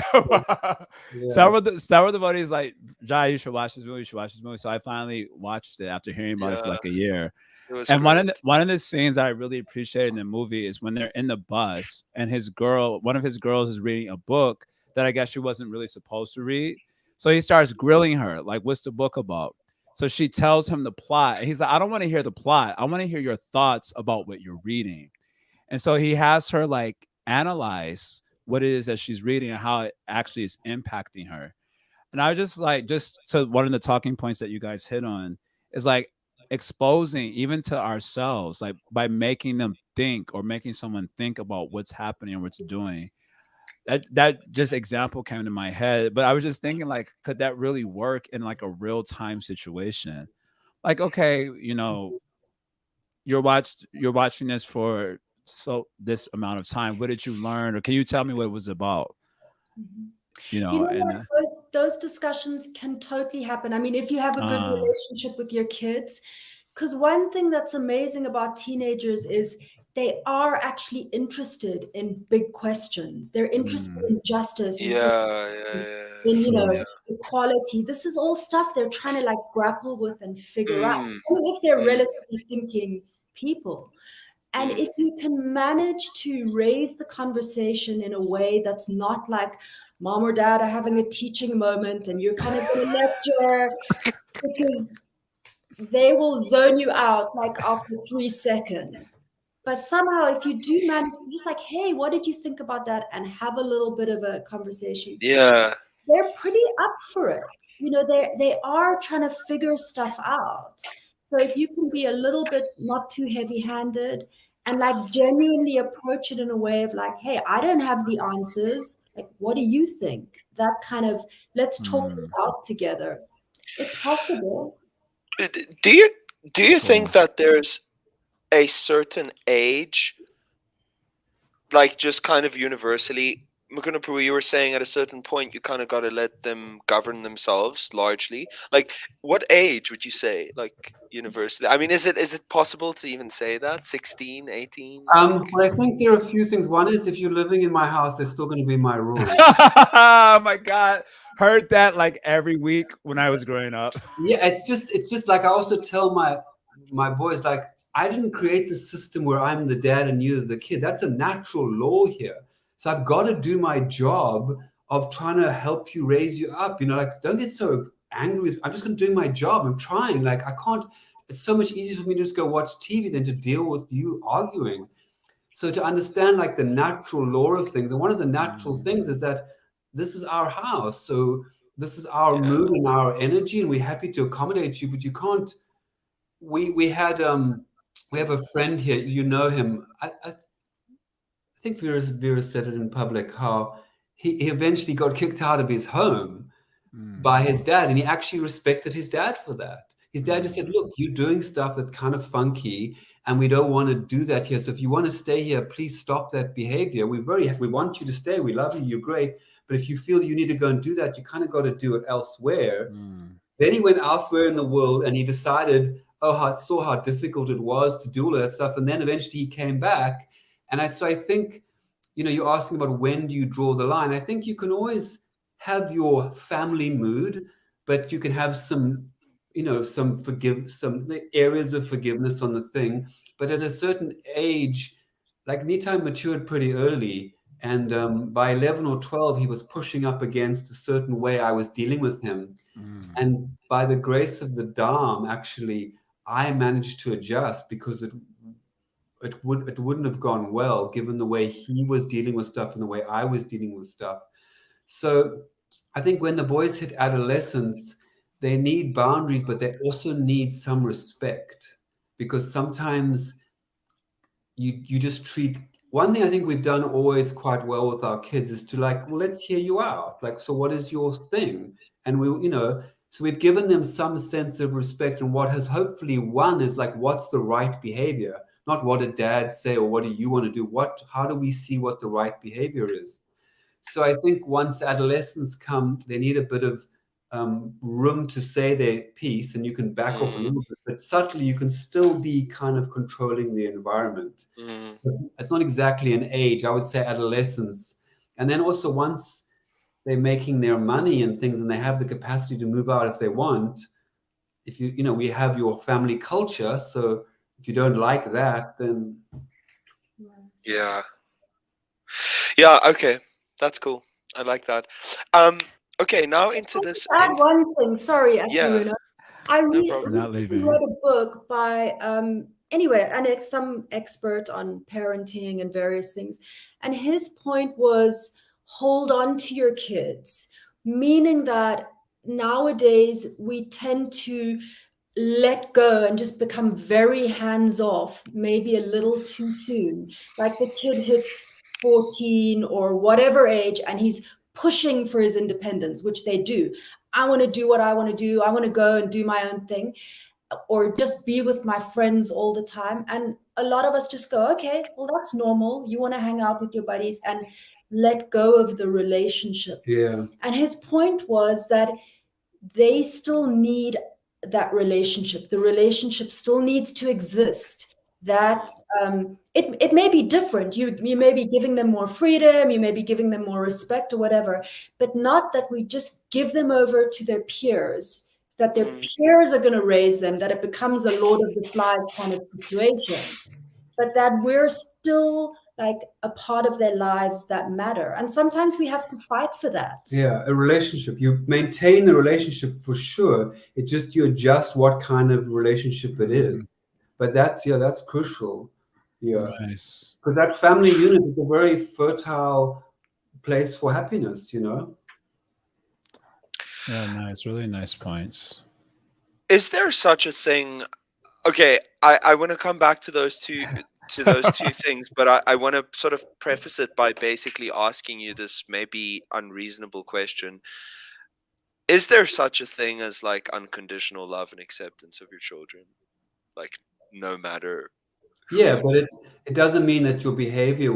Yeah. Several of the buddies like, Jai, you should watch this movie. You should watch this movie. So I finally watched it after hearing about it for Yeah. like a year. It was And great. one of the scenes that I really appreciated in the movie is when they're in the bus and one of his girls is reading a book that I guess she wasn't really supposed to read. So he starts grilling her, like, what's the book about? So she tells him the plot. And he's like, I don't want to hear the plot. I want to hear your thoughts about what you're reading. And so he has her like analyze what it is that she's reading and how it actually is impacting her. And I was just like, just so one of the talking points that you guys hit on is like exposing even to ourselves, like by making them think or making someone think about what's happening and what's doing. That just example came to my head, but I was just thinking like, could that really work in like a real time situation? Like, okay, you know, you're watching this for so this amount of time. What did you learn, or can you tell me what it was about? You You know, know and what? Those discussions can totally happen. I mean, if you have a good uh, relationship with your kids, because one thing that's amazing about teenagers is they are actually interested in big questions. They're interested mm, in justice and Yeah, yeah, yeah. in, true. equality. This is all stuff they're trying to like grapple with and figure out. Mm, I mean, if they're mm, relatively thinking people. And mm. if you can manage to raise the conversation in a way that's not like mom or dad are having a teaching moment and you're kind of going to lecture, because they will zone you out like after 3 seconds. But somehow, if you do manage, just like, hey, what did you think about that? And have a little bit of a conversation, Yeah. they're pretty up for it. They are trying to figure stuff out. So if you can be a little bit not too heavy-handed and like genuinely approach it in a way of like, hey, I don't have the answers. Like, what do you think? That kind of, let's talk this Mm, out together. It's possible. Do you think cool. that there's a certain age, like just kind of universally? Mukunda, you were saying at a certain point you kind of got to let them govern themselves largely. Like, what age would you say, like universally? I mean, is it possible to even say that 16, 18? Like, Well, I think there are a few things. One is if you're living in my house, there's still going to be my rules. Oh my God. Heard that like every week when I was growing up. Yeah, it's just like I also tell my boys, like, I didn't create the system where I'm the dad and you're the kid. That's a natural law here. So I've got to do my job of trying to help you, raise you up. Like, don't get so angry. I'm just going to do my job. I'm trying. Like, I can't. It's so much easier for me to just go watch TV than to deal with you arguing. So to understand like the natural law of things, and one of the natural Mm, things is that this is our house. So this is our yeah. mood and our energy, and we're happy to accommodate you, but you can't. We have a friend here, you know him. I think Vera said it in public, how he eventually got kicked out of his home mm, by his dad, and he actually respected his dad for that. His dad just said, mm, "Look, you're doing stuff that's kind of funky, and we don't want to do that here. So if you want to stay here, please stop that behavior. We want you to stay. We love you. You're great. But if you feel you need to go and do that, you kind of got to do it elsewhere." mm, Then he went elsewhere in the world, and he decided, oh, I saw how difficult it was to do all of that stuff, and then eventually he came back. And I think, you're asking about when do you draw the line. I think you can always have your family mood, but you can have some areas of forgiveness on the thing. But at a certain age, like Nitai matured pretty early, and by 11 or 12, he was pushing up against a certain way I was dealing with him. mm, And by the grace of the Dharm, actually, I managed to adjust, because it wouldn't have gone well given the way he was dealing with stuff and the way I was dealing with stuff. So I think when the boys hit adolescence, they need boundaries, but they also need some respect, because sometimes you just treat. One thing I think we've done always quite well with our kids is to, like, well, let's hear you out. Like, so what is your thing? And so we've given them some sense of respect, and what has hopefully won is like, what's the right behavior? Not what did dad say or what do you want to do? How do we see what the right behavior is? So I think once adolescents come, they need a bit of room to say their piece, and you can back off a Mm, little bit, but subtly you can still be kind of controlling the environment. mm, It's not exactly an age. I would say adolescence. And then also once they're making their money and things, and they have the capacity to move out if they want, if we have your family culture. So if you don't like that, then yeah. Yeah. Okay. That's cool. I like that. Okay. Now into I'll this. just add one thing. Sorry, Yeah. Akaruna. I No we're problem. not recently leaving. read a book by some expert on parenting and various things, and his point was hold on to your kids, meaning that nowadays we tend to let go and just become very hands off, maybe a little too soon. Like the kid hits 14 or whatever age, and he's pushing for his independence, which they do. I want to do what I want to do. I want to go and do my own thing, or just be with my friends all the time. And a lot of us just go, okay, well, that's normal. You want to hang out with your buddies. And let go of the relationship. Yeah. And his point was that they still need that relationship. The relationship still needs to exist. That it may be different. You may be giving them more freedom, you may be giving them more respect or whatever, but not that we just give them over to their peers, that their peers are going to raise them, that it becomes a Lord of the Flies kind of situation, but that we're still like a part of their lives that matter. And sometimes we have to fight for that. Yeah, a relationship. You maintain the relationship for sure. It just you adjust what kind of relationship it is. But that's crucial. Yeah. Nice. Because that family unit is a very fertile place for happiness, you know? Yeah, nice. Really nice points. Is there such a thing? Okay, I want to come back to those two things, but I want to sort of preface it by basically asking you this maybe unreasonable question. Is there such a thing as like unconditional love and acceptance of your children? Like no matter Yeah, who. but it doesn't mean that your behavior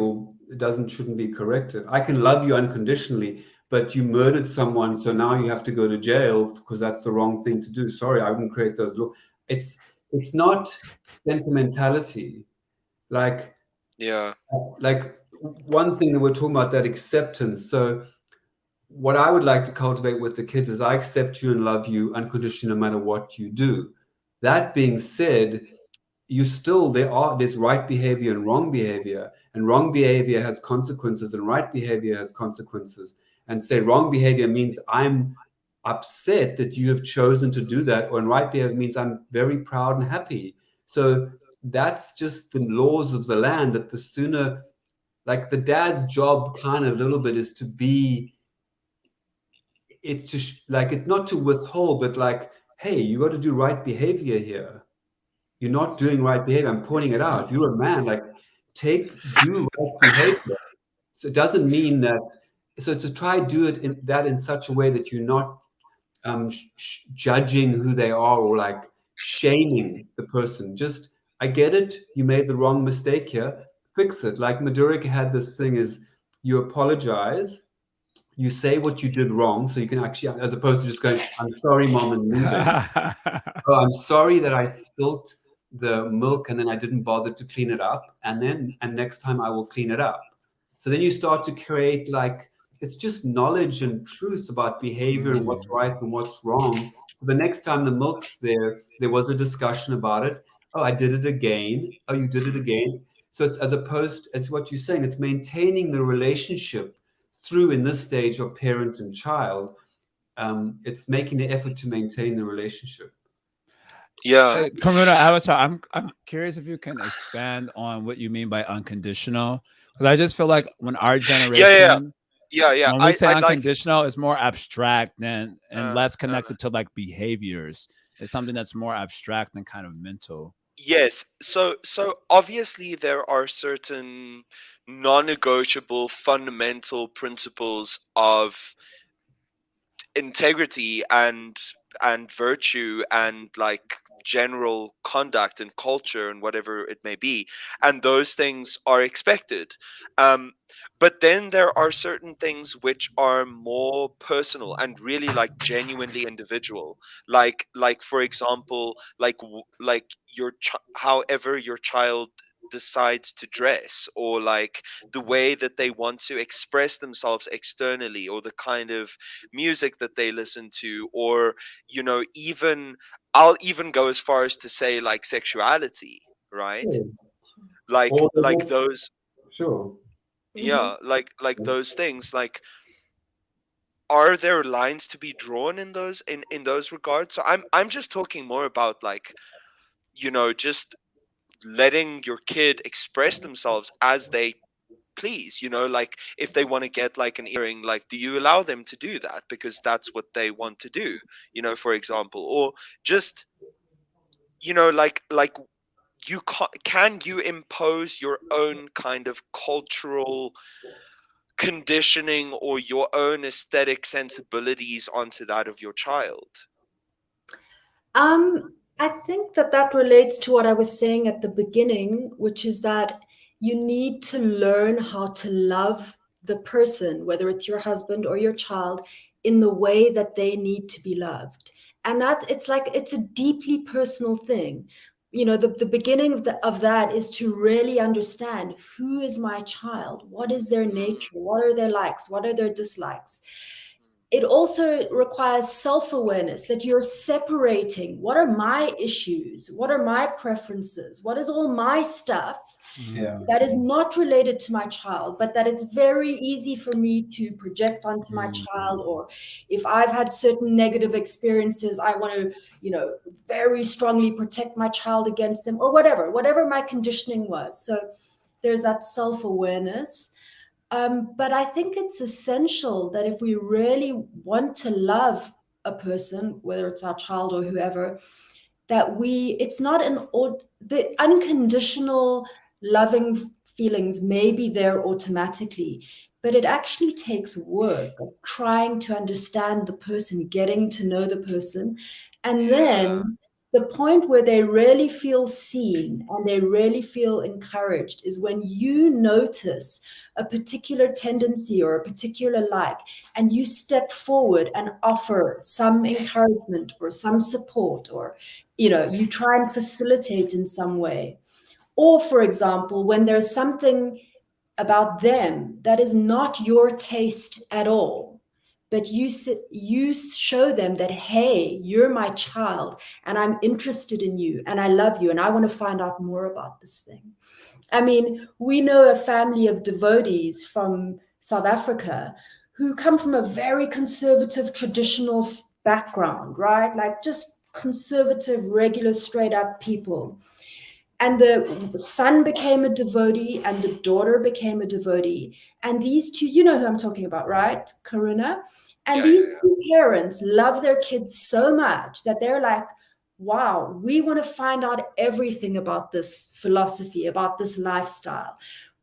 shouldn't be corrected. I can love you unconditionally, but you murdered someone, so now you have to go to jail because that's the wrong thing to do. Sorry, I wouldn't create those laws. It's not sentimentality. Like Yeah. one thing that we're talking about, that acceptance. So what I would like to cultivate with the kids is I accept you and love you unconditionally no matter what you do. That being said, there's right behavior and wrong behavior has consequences, and right behavior has consequences. And say wrong behavior means I'm upset that you have chosen to do that, or right behavior means I'm very proud and happy. So that's just the laws of the land, that the sooner, like the dad's job kind of a little bit is to be, it's to like, it's not to withhold, but like, hey, you got to do right behavior here. You're not doing right behavior. I'm pointing it out. You're a man. Like, do right behavior. So it doesn't mean that. So to try do it in such a way that you're not judging who they are or like shaming the person. Just, I get it. You made the wrong mistake here. Fix it. Like Madhurika had this thing: is you apologize, you say what you did wrong, so you can actually, as opposed to just going, "I'm sorry, mom," and leaving. Oh, I'm sorry that I spilt the milk and then I didn't bother to clean it up. And next time I will clean it up. So then you start to create, like, it's just knowledge and truth about behavior and what's right and what's wrong. The next time the milk's there was a discussion about it. Oh, I did it again. Oh, you did it again. So it's, as opposed, as what you're saying, it's maintaining the relationship through, in this stage of parent and child. It's making the effort to maintain the relationship. Yeah. Karuna, I'm curious if you can expand on what you mean by unconditional, because I just feel like when our Yeah, generation, yeah. when we say I'd like unconditional, it's more abstract and less uh, connected to like behaviors. It's something that's more abstract and kind of mental. yes. So obviously there are certain non-negotiable fundamental principles of integrity and virtue and like general conduct and culture and whatever it may be, and those things are expected. um but then there are certain things which are more personal and really like genuinely individual, like for example, like however your child decides to dress, or like the way that they want to express themselves externally, or the kind of music that they listen to, or even I'll even go as far as to say like sexuality, right? Sure. like Or like that's those sure. yeah, like those things, like, are there lines to be drawn in those regards? So I'm just talking more about like, just letting your kid express themselves as they please, like if they want to get like an earring, like, do you allow them to do that because that's what they want to do, for example? Or just, like can you impose your own kind of cultural conditioning or your own aesthetic sensibilities onto that of your child? I think that relates to what I was saying at the beginning, which is that you need to learn how to love the person, whether it's your husband or your child, in the way that they need to be loved. And it's a deeply personal thing. The beginning of that is to really understand, who is my child? What is their nature? What are their likes? What are their dislikes? It also requires self-awareness, that you're separating, what are my issues? What are my preferences? What is all my stuff that is not related to my child, but that it's very easy for me to project onto my child? Or if I've had certain negative experiences, I want to, very strongly protect my child against them, or whatever my conditioning was. So there's that self-awareness. But I think it's essential that if we really want to love a person, whether it's our child or whoever, that it's not the unconditional loving feelings may be there automatically, but it actually takes work of trying to understand the person, getting to know the person. And then the point where they really feel seen and they really feel encouraged is when you notice a particular tendency or a particular like, and you step forward and offer some encouragement or some support, or you try and facilitate in some way. Or, for example, when there's something about them that is not your taste at all, but you show them that, hey, you're my child and I'm interested in you and I love you and I want to find out more about this thing. I mean, we know a family of devotees from South Africa who come from a very conservative, traditional background, right? Like just conservative, regular, straight up people. And the son became a devotee and the daughter became a devotee. And these two, you know who I'm talking about, right, Karuna? And these two parents love their kids so much that they're like, wow, we want to find out everything about this philosophy, about this lifestyle,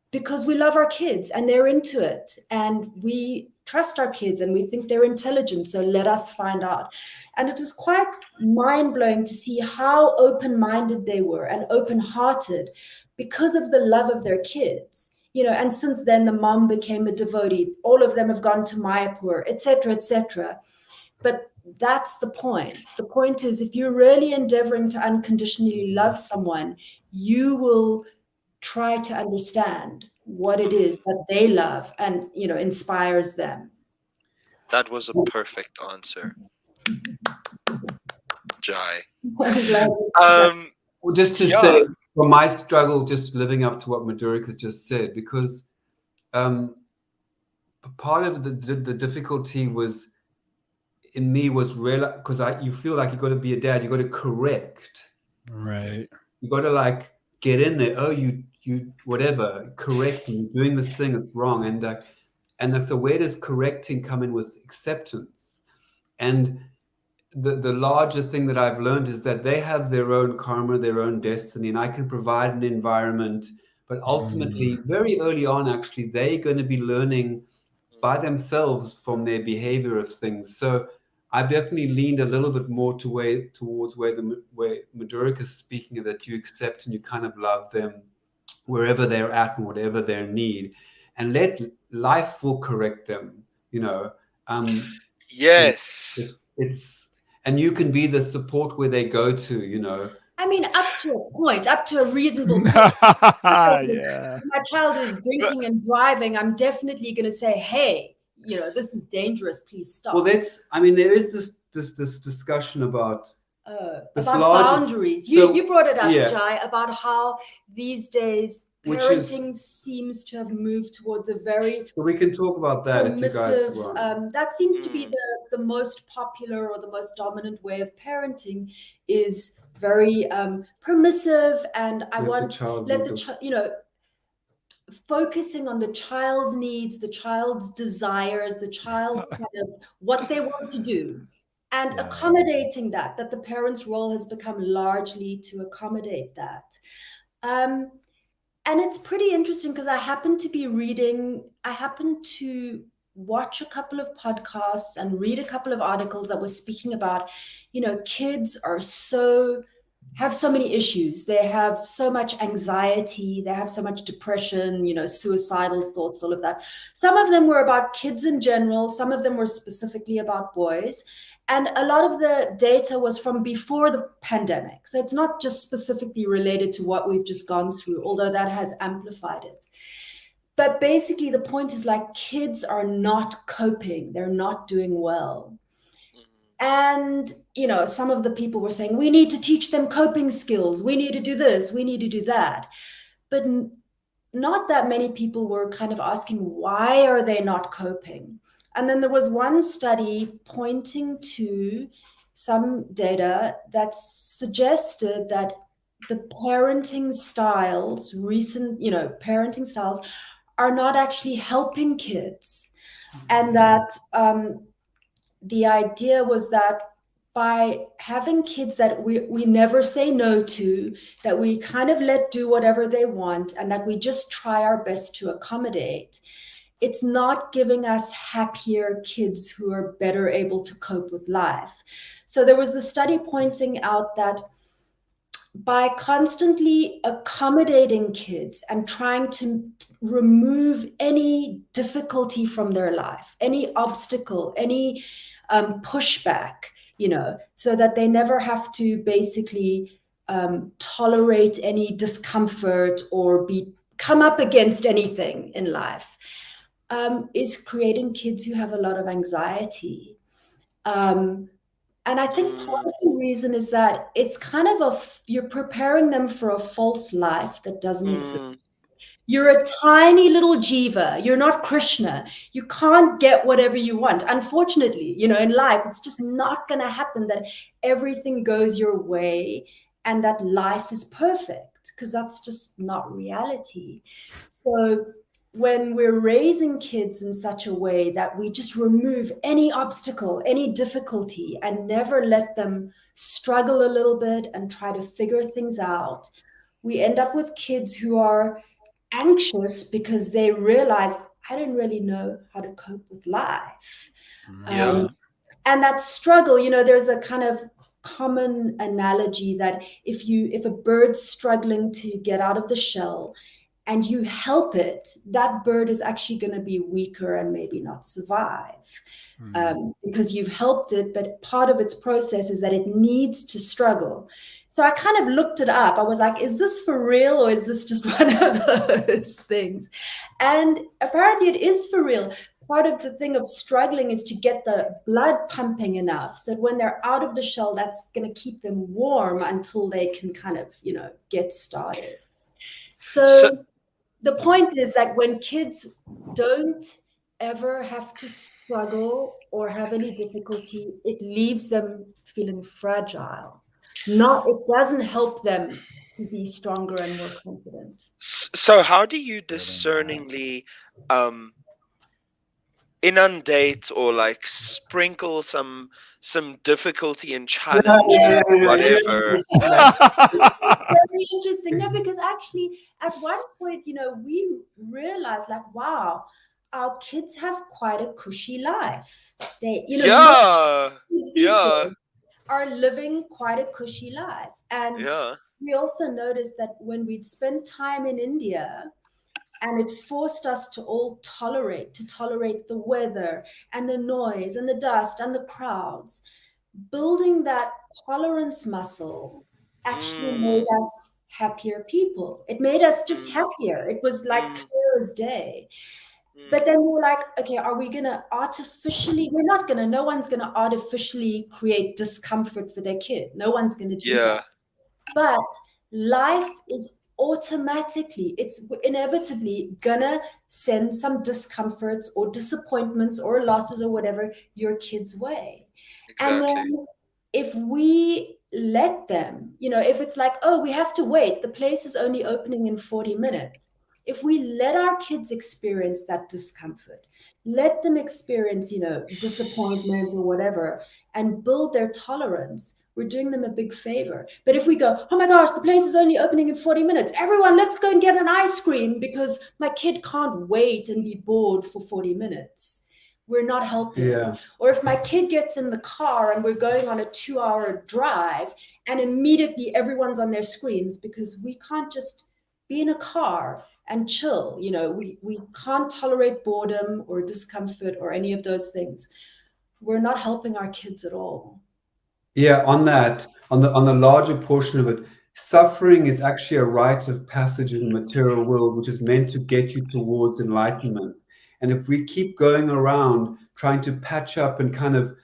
because we love our kids and they're into it. And we trust our kids and we think they're intelligent. So let us find out. And it was quite mind-blowing to see how open-minded they were and open-hearted because of the love of their kids. And since then, the mom became a devotee. All of them have gone to Mayapur, etc., etc. But that's the point. The point is, if you're really endeavoring to unconditionally love someone, you will try to understand what it is that they love and, inspires them. That was a perfect answer, Jai. I'm glad Well, just to say, for my struggle, just living up to what Madhurika's just said, because part of the difficulty was in me was real, because you feel like you got to be a dad, you got to correct, right? You got to like get in there. Oh, you whatever, correcting, doing this thing that's wrong, and so where does correcting come in with acceptance? And the larger thing that I've learned is that they have their own karma, their own destiny, and I can provide an environment, but ultimately, very early on, actually, they're going to be learning by themselves from their behavior of things. So I've definitely leaned a little bit more towards where Madhurika is speaking of, that you accept and you kind of love them wherever they're at and whatever their need, and let life will correct them. Yes. It's and you can be the support where they go to. I mean, up to a point, up to a reasonable point. Yeah. My child is drinking and driving, I'm definitely going to say, hey, this is dangerous, please stop. Well, there is this discussion about boundaries. You brought it up, Jai, about how these days parenting seems to have moved towards a very so we can talk about that permissive, if you guys want. that seems to be the most popular or the most dominant way of parenting, is very permissive, and I want focusing on the child's needs, the child's desires, the child's kind of what they want to do, and accommodating that the parent's role has become largely to accommodate that. And it's pretty interesting because I happen to watch a couple of podcasts and read a couple of articles that were speaking about, kids are so have so many issues. They have so much anxiety. They have so much depression, suicidal thoughts, all of that. Some of them were about kids in general. Some of them were specifically about boys. And a lot of the data was from before the pandemic. So it's not just specifically related to what we've just gone through, although that has amplified it. But basically, the point is like kids are not coping. They're not doing well. And, some of the people were saying, we need to teach them coping skills. We need to do this. We need to do that. But not that many people were kind of asking, why are they not coping? And then there was one study pointing to some data that suggested that the parenting styles, recent, parenting styles, are not actually helping kids. And that the idea was that by having kids that we never say no to, that we kind of let do whatever they want, and that we just try our best to accommodate, it's not giving us happier kids who are better able to cope with life. So there was the study pointing out that by constantly accommodating kids and trying to remove any difficulty from their life, any obstacle, any pushback, so that they never have to basically tolerate any discomfort or come up against anything in life, is creating kids who have a lot of anxiety. And I think part of the reason is that it's kind of you're preparing them for a false life that doesn't exist. You're a tiny little jiva. You're not Krishna. You can't get whatever you want. Unfortunately, in life, it's just not going to happen that everything goes your way and that life is perfect, because that's just not reality. So when we're raising kids in such a way that we just remove any obstacle, any difficulty, and never let them struggle a little bit and try to figure things out, we end up with kids who are anxious because they realize, I don't really know how to cope with life. And that struggle, there's a kind of common analogy that if a bird's struggling to get out of the shell and you help it, that bird is actually going to be weaker and maybe not survive. Because you've helped it, but part of its process is that it needs to struggle. So I kind of looked it up. I was like, is this for real, or is this just one of those things? And apparently it is for real. Part of the thing of struggling is to get the blood pumping enough so that when they're out of the shell, that's going to keep them warm until they can kind of, get started. So the point is that when kids don't ever have to struggle or have any difficulty, it leaves them feeling fragile. It doesn't help them be stronger and more confident. So how do you discerningly inundate or like sprinkle some difficulty and challenge and whatever? Very interesting. No, because actually at one point, we realized like, wow, our kids have quite a cushy life. They, are living quite a cushy life. And we also noticed that when we'd spend time in India, and it forced us to all tolerate the weather and the noise and the dust and the crowds, building that tolerance muscle actually made us happier people. It made us just happier. It was like clear as day. But then we were like, okay, are we going to no one's going to artificially create discomfort for their kid. No one's going to do that. But life is it's inevitably going to send some discomforts or disappointments or losses or whatever your kid's way. Exactly. And then if we let them, if it's like, oh, we have to wait, the place is only opening in 40 minutes. If we let our kids experience that discomfort, let them experience, disappointment or whatever, and build their tolerance, we're doing them a big favor. But if we go, oh my gosh, the place is only opening in 40 minutes. Everyone, let's go and get an ice cream because my kid can't wait and be bored for 40 minutes. we're not helping. Yeah. Or if my kid gets in the car and we're going on a 2-hour drive and immediately everyone's on their screens, because we can't just be in a car and chill. We can't tolerate boredom or discomfort or any of those things. We're not helping our kids at all. Yeah, on the larger portion of it, suffering is actually a rite of passage in the material world, which is meant to get you towards enlightenment. And if we keep going around trying to patch up and kind of,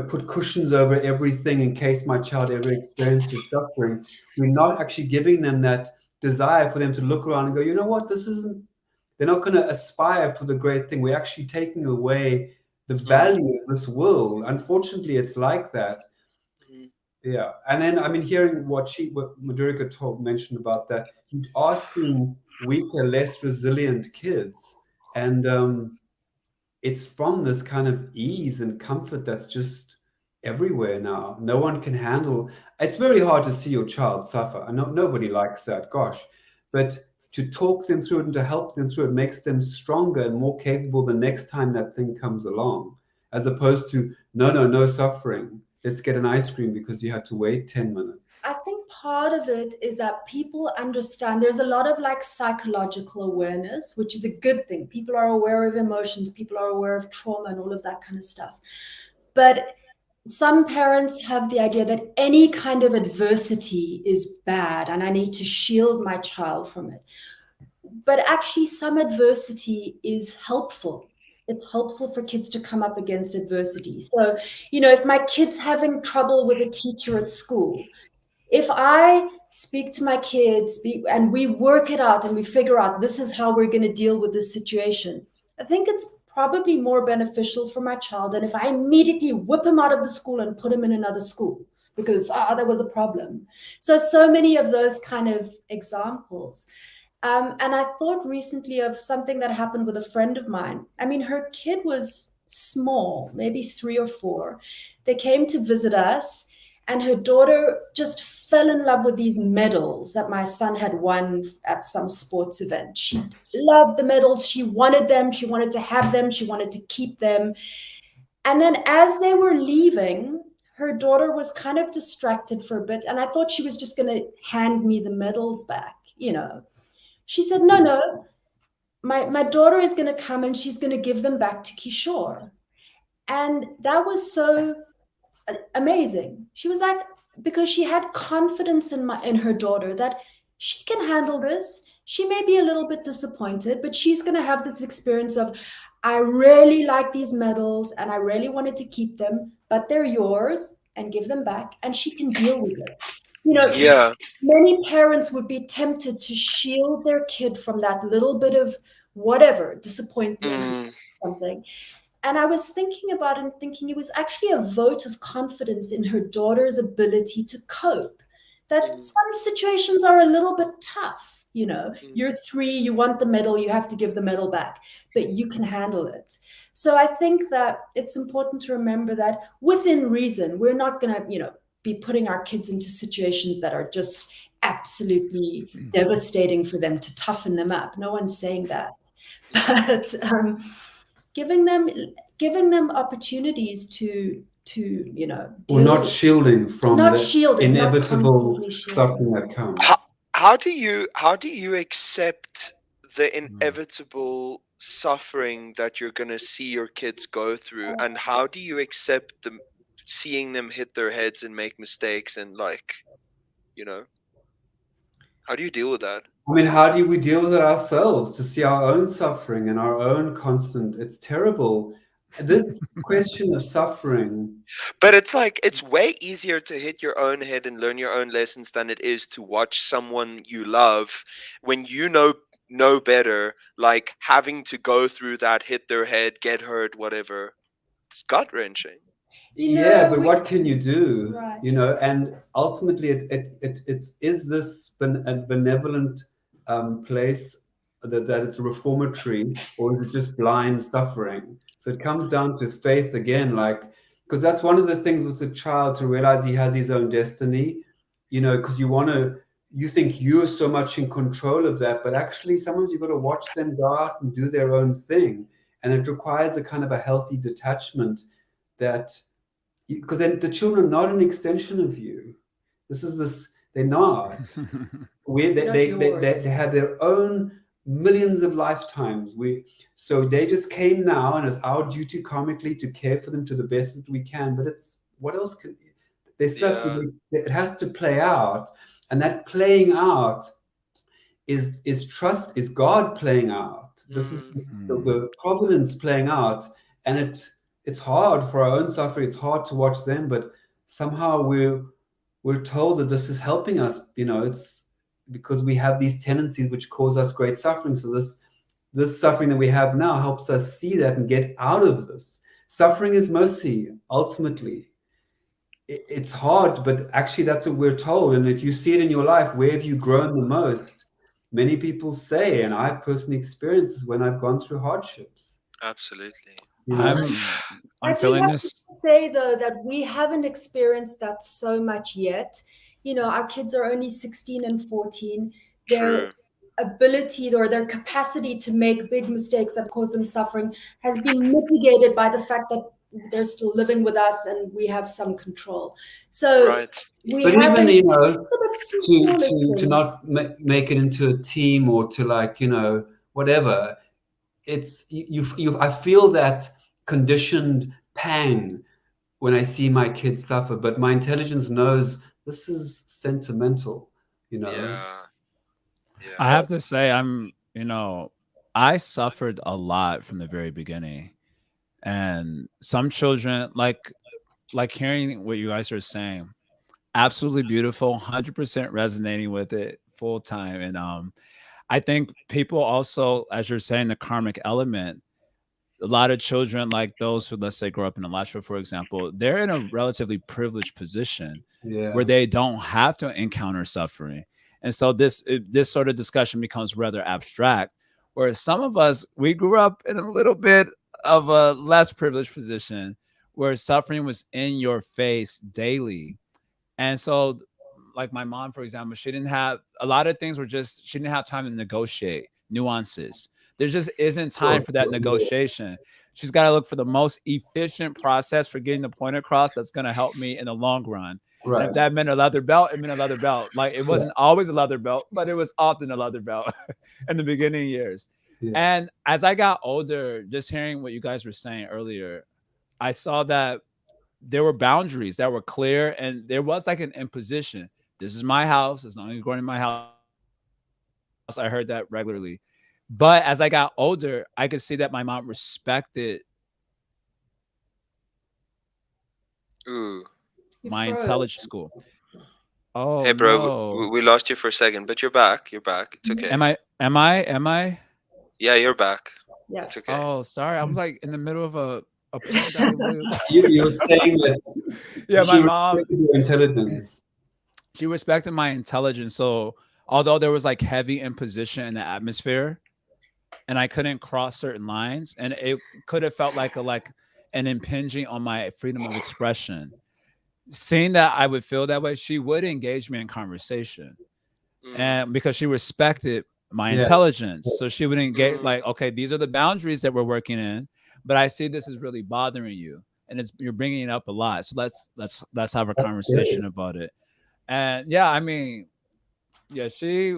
put cushions over everything in case my child ever experiences suffering, we're not actually giving them that desire for them to look around and go, you know what, they're not going to aspire for the great thing. We're actually taking away the value of this world. Unfortunately, it's like that. Yeah, and then hearing what Madhurika mentioned about that, you are seeing weaker, less resilient kids, and it's from this kind of ease and comfort that's just everywhere now. No one can handle. It's very hard to see your child suffer. I know nobody likes that, gosh, but to talk them through it and to help them through it makes them stronger and more capable the next time that thing comes along, as opposed to no suffering. Let's get an ice cream because you had to wait 10 minutes. I think part of it is that people understand there's a lot of psychological awareness, which is a good thing. People are aware of emotions, people are aware of trauma and all of that kind of stuff. But some parents have the idea that any kind of adversity is bad and I need to shield my child from it. But actually, some adversity is helpful. It's helpful for kids to come up against adversity. So, if my kid's having trouble with a teacher at school, if I speak to my kids and we work it out and we figure out this is how we're going to deal with this situation, I think it's probably more beneficial for my child than if I immediately whip him out of the school and put him in another school because there was a problem. So many of those kind of examples. And I thought recently of something that happened with a friend of mine. Her kid was small, maybe 3 or 4. They came to visit us, and her daughter just fell in love with these medals that my son had won at some sports event. She loved the medals. She wanted them. She wanted to have them. She wanted to keep them. And then as they were leaving, her daughter was kind of distracted for a bit. And I thought she was just going to hand me the medals back, She said, no, my daughter is going to come and she's going to give them back to Kishore. And that was so amazing. She was like, because she had confidence in her daughter that she can handle this. She may be a little bit disappointed, but she's going to have this experience of, I really like these medals and I really wanted to keep them, but they're yours, and give them back, and she can deal with it. Many parents would be tempted to shield their kid from that little bit of whatever, disappointment, something. And I was thinking about it and thinking it was actually a vote of confidence in her daughter's ability to cope. That some situations are a little bit tough. You're 3, you want the medal, you have to give the medal back, but you can handle it. So I think that it's important to remember that within reason, we're not going to, be putting our kids into situations that are just absolutely devastating for them, to toughen them up. No one's saying that, but giving them opportunities to or not shielding from the inevitable not suffering that comes. How do you accept the inevitable suffering that you're going to see your kids go through, and how do you accept them seeing them hit their heads and make mistakes, and how do you deal with that? How do we deal with it ourselves, to see our own suffering and our own constant? It's terrible. This question of suffering. But it's way easier to hit your own head and learn your own lessons than it is to watch someone you love when you know better, having to go through that, hit their head, get hurt, whatever. It's gut-wrenching. But what can you do? Right. And ultimately is this a benevolent place that it's a reformatory, or is it just blind suffering? So it comes down to faith again, because that's one of the things with the child, to realize he has his own destiny, because you think you're so much in control of that, but actually sometimes you've got to watch them go out and do their own thing. and it requires a kind of a healthy detachment, that because then the children are not an extension of you. They're not. They're not yours. They have their own millions of lifetimes. So they just came now, and it's our duty karmically to care for them to the best that we can. But it's what else can they still have to? It has to play out, and that playing out is trust, is God playing out. This is the providence playing out, and it's hard for our own suffering. It's hard to watch them, but somehow we're told that this is helping us. It's because we have these tendencies which cause us great suffering. So this suffering that we have now helps us see that and get out of this. Suffering is mercy, ultimately. It's hard, but actually that's what we're told. And if you see it in your life, where have you grown the most? Many people say, and I've personally experienced this when I've gone through hardships. Absolutely. I'm feeling this. Say though that we haven't experienced that so much yet. Our kids are only 16 and 14. Their ability or their capacity to make big mistakes that cause them suffering has been mitigated by the fact that they're still living with us and we have some control. So right. But even to not make it into a team or to whatever, it's you I feel that conditioned pang when I see my kids suffer, but my intelligence knows this is sentimental. Yeah. I have to say, I suffered a lot from the very beginning. And some children, like hearing what you guys are saying, absolutely beautiful, 100% resonating with it full time. And I think people also, as you're saying, the karmic element, a lot of children, like those who, let's say, grow up in Alachua, for example, they're in a relatively privileged position where they don't have to encounter suffering. And so this sort of discussion becomes rather abstract, whereas some of us, we grew up in a little bit of a less privileged position where suffering was in your face daily. And so, like my mom, for example, she didn't have a lot of things she didn't have time to negotiate nuances. There just isn't time for that negotiation. She's got to look for the most efficient process for getting the point across that's going to help me in the long run. Right. And if that meant a leather belt, it meant a leather belt. Like it wasn't always a leather belt, but it was often a leather belt in the beginning years. Yeah. And as I got older, just hearing what you guys were saying earlier, I saw that there were boundaries that were clear, and there was like an imposition. This is my house. As long as you're going in my house, I heard that regularly. But as I got older, I could see that my mom respected my intelligence score. Oh, hey, bro, no. we lost you for a second, but you're back. You're back. It's okay. Am I? Yeah, you're back. Yes. It's okay. Oh, sorry. I'm like in the middle of a point that you were saying that my mom respected your intelligence. She respected my intelligence. So although there was like heavy imposition in the atmosphere and I couldn't cross certain lines, and it could have felt like an impinging on my freedom of expression. Seeing that I would feel that way, she would engage me in conversation. And because she respected my intelligence. So she would engage like, okay, these are the boundaries that we're working in, but I see this is really bothering you. And you're bringing it up a lot. So let's have a conversation about it. And yeah, I mean, yeah, she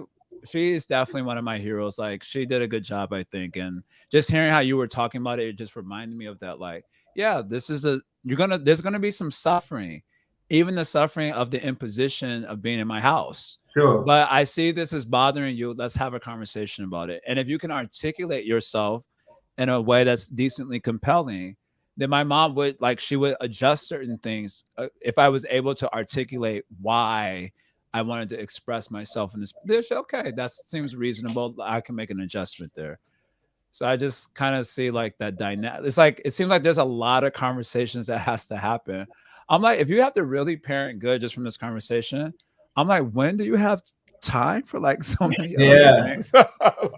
is definitely one of my heroes. Like she did a good job, I think. And just hearing how you were talking about it just reminded me of that. Like, yeah, there's gonna be some suffering, even the suffering of the imposition of being in my house. Sure. But I see this as bothering you. Let's have a conversation about it. And if you can articulate yourself in a way that's decently compelling, then my mom would she would adjust certain things if I was able to articulate why I wanted to express myself in this. Okay, that seems reasonable. I can make an adjustment there. So I just kind of see like that dynamic. It's like it seems like there's a lot of conversations that has to happen. I'm like, if you have to really parent good just from this conversation, I'm like, when do you have time for like so many other things?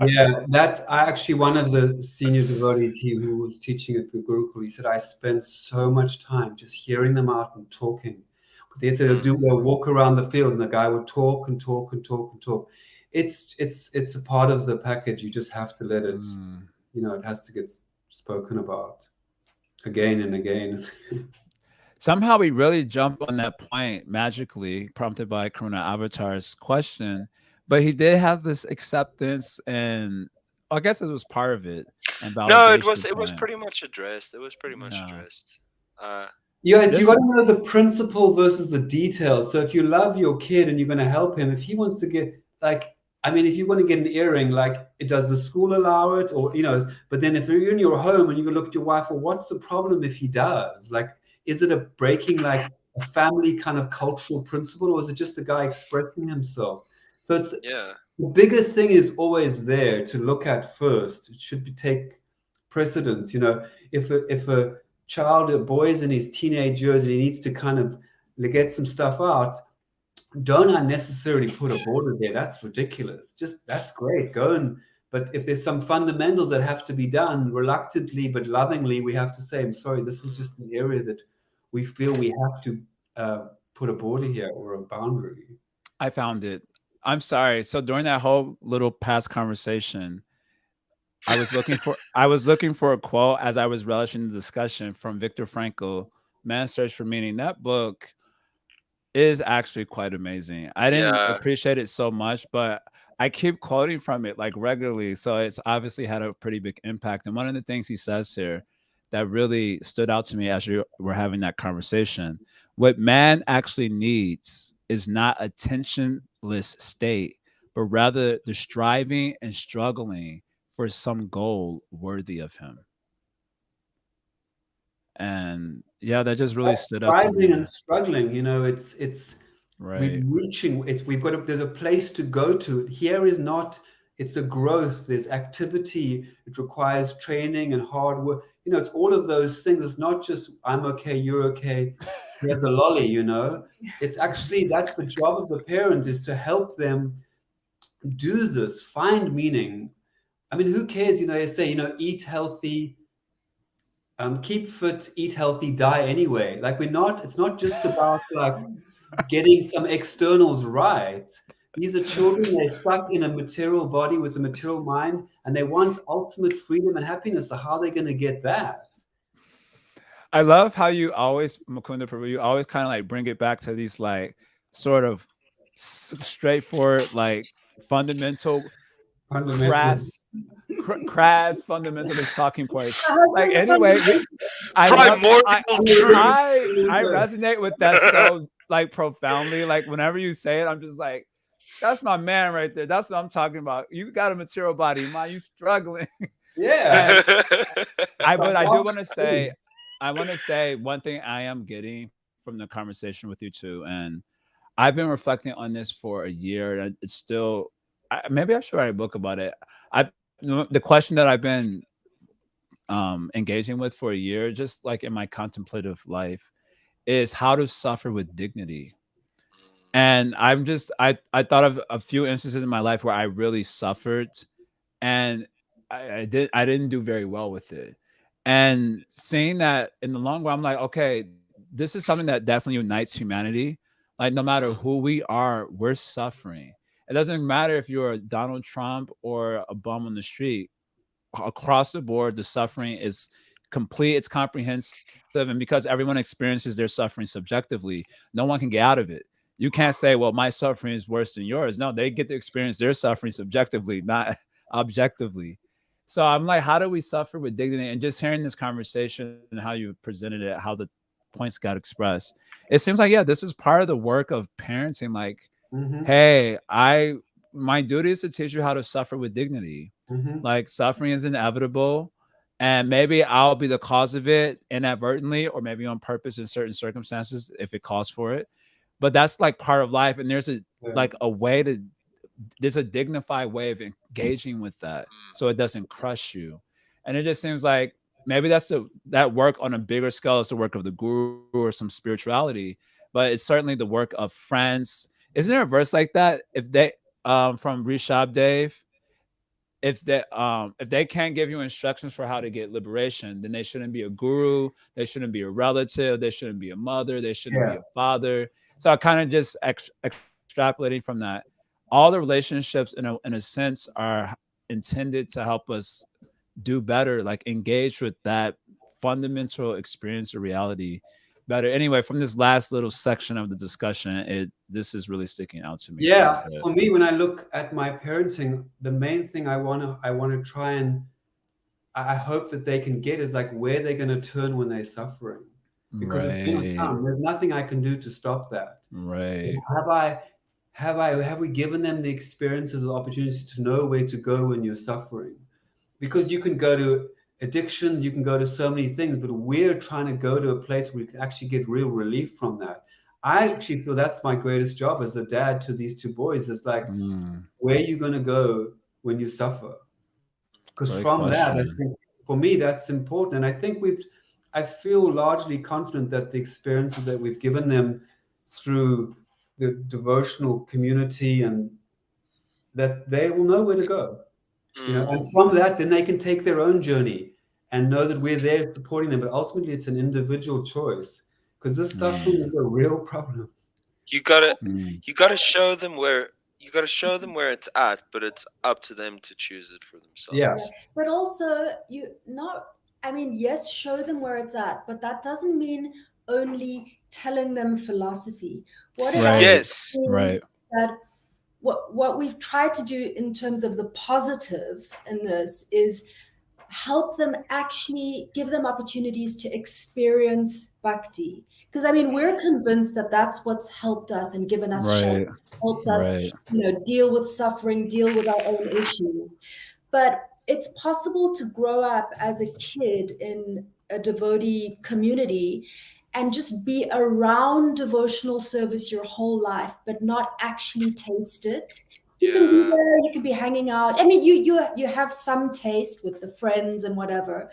Yeah, that's actually one of the senior devotees who was teaching at the Gurukul. He said, I spend so much time just hearing them out and talking. But they said they'll walk around the field and the guy would talk and talk and talk and talk. It's a part of the package. You just have to let it, it has to get spoken about again and again. Somehow we really jump on that point magically, prompted by Karuna Avatar's question. But he did have this acceptance, and I guess it was part of it, and No, validation it was point. pretty much addressed. It was pretty much Yeah. addressed. Uh, Yeah, you This got to know the principle versus the details. So if you love your kid and you're going to help him, if he wants to get like, I mean, if you want to get an earring, like, it does the school allow it, or But then if you're in your home and you go look at your wife, well, what's the problem if he does? Like, is it a breaking like a family kind of cultural principle, or is it just a guy expressing himself? So it's yeah. the bigger thing is always there to look at first. It should be take precedence. If a child, a boy is in his teenage years and he needs to kind of get some stuff out, don't unnecessarily put a border there. That's ridiculous. Just that's great. But if there's some fundamentals that have to be done reluctantly but lovingly, we have to say, I'm sorry, this is just an area that we feel we have to put a border here or a boundary. I found it. I'm sorry. So during that whole little past conversation, I was looking for a quote as I was relishing the discussion from Viktor Frankl, Man's Search for Meaning. That book is actually quite amazing. I didn't Yeah. appreciate it so much, but I keep quoting from it like regularly. So it's obviously had a pretty big impact. And one of the things he says here that really stood out to me as we were having that conversation, what man actually needs is not a tensionless state, but rather the striving and struggling for some goal worthy of him. And yeah, that just really That's stood out to striving me. and struggling. We're Right. reaching. There's a place to go to. Here is not. It's a growth. There's activity. It requires training and hard work. It's all of those things. It's not just I'm okay, you're okay. Here's a lolly. It's actually that's the job of the parent is to help them do this, find meaning. I mean, who cares? They say eat healthy. Keep fit, eat healthy, die anyway. Like it's not just about like getting some externals right. These are children, they're stuck in a material body with a material mind, and they want ultimate freedom and happiness. So how are they going to get that? I love how you always, Mukunda Prabhu, you always kind of like bring it back to these like sort of straightforward, like fundamental, Fundamentally. crass fundamentalist talking points. My husband's Like a anyway, I love Primordial truth. I resonate with that so like profoundly. Like whenever you say it, I'm just like, that's my man right there. That's what I'm talking about. You got a material body, man. You struggling. Yeah. But I do want to say, one thing I am getting from the conversation with you two, and I've been reflecting on this for a year, and it's still, maybe I should write a book about it. The question that I've been engaging with for a year, just like in my contemplative life, is how to suffer with dignity. And I thought of a few instances in my life where I really suffered, and I didn't do very well with it. And seeing that in the long run, I'm like, okay, this is something that definitely unites humanity. Like no matter who we are, we're suffering. It doesn't matter if you're Donald Trump or a bum on the street. Across the board, the suffering is complete, it's comprehensive, and because everyone experiences their suffering subjectively, no one can get out of it. You can't say, well, my suffering is worse than yours. No, they get to experience their suffering subjectively, not objectively. So I'm like, how do we suffer with dignity? And just hearing this conversation and how you presented it, how the points got expressed, it seems like, yeah, this is part of the work of parenting. Like, hey, my duty is to teach you how to suffer with dignity. Like suffering is inevitable, and maybe I'll be the cause of it inadvertently or maybe on purpose in certain circumstances if it calls for it. But that's like part of life, and there's a dignified way of engaging with that so it doesn't crush you. And it just seems like maybe that work on a bigger scale is the work of the guru or some spirituality, but it's certainly the work of friends. Isn't there a verse like that? If they from Rishab Dave, if they can't give you instructions for how to get liberation, then they shouldn't be a guru, they shouldn't be a relative, they shouldn't be a mother, they shouldn't be a father. So I kind of just extrapolating from that, all the relationships in a sense are intended to help us do better, like engage with that fundamental experience of reality better. Anyway, from this last little section of the discussion, this is really sticking out to me quite Yeah, a bit. for me, when I look at my parenting, the main thing I wanna try and I hope that they can get is like where they're going to turn when they're suffering, because it's going to Right. come. There's nothing I can do to stop that. Right. Have we given them the experiences or opportunities to know where to go when you're suffering? Because you can go to addictions, you can go to so many things, but we're trying to go to a place where we can actually get real relief from that. I actually feel that's my greatest job as a dad to these two boys, is like, where are you going to go when you suffer? Because Great from that, I question. think for me, that's important. And I think I feel largely confident that the experiences that we've given them through the devotional community, and that they will know where to go, and from that, then they can take their own journey and know that we're there supporting them. But ultimately, it's an individual choice, because this suffering is a real problem. You gotta show them where it's at, but it's up to them to choose it for themselves. Yeah. But also, yes, show them where it's at, but that doesn't mean only telling them philosophy. What it Right. Yes. means Right. that what we've tried to do in terms of the positive in this is help them, actually give them opportunities to experience bhakti. Because we're convinced that that's what's helped us and given us Right. shelter, helped us, deal with suffering, deal with our own issues. But it's possible to grow up as a kid in a devotee community and just be around devotional service your whole life, but not actually taste it. You can be there, you can be hanging out. You have some taste with the friends and whatever.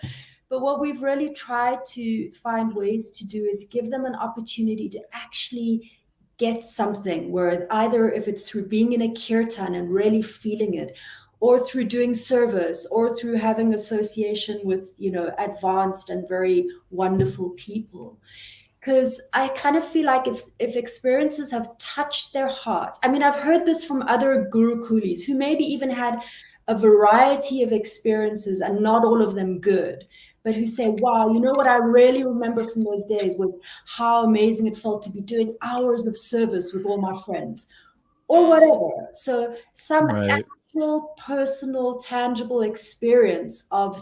But what we've really tried to find ways to do is give them an opportunity to actually get something, where either if it's through being in a kirtan and really feeling it, or through doing service, or through having association with, advanced and very wonderful people. Because I kind of feel like if experiences have touched their heart, I've heard this from other guru coolies who maybe even had a variety of experiences and not all of them good, but who say, wow, what I really remember from those days was how amazing it felt to be doing hours of service with all my friends, or whatever. So some actual, personal, tangible experience of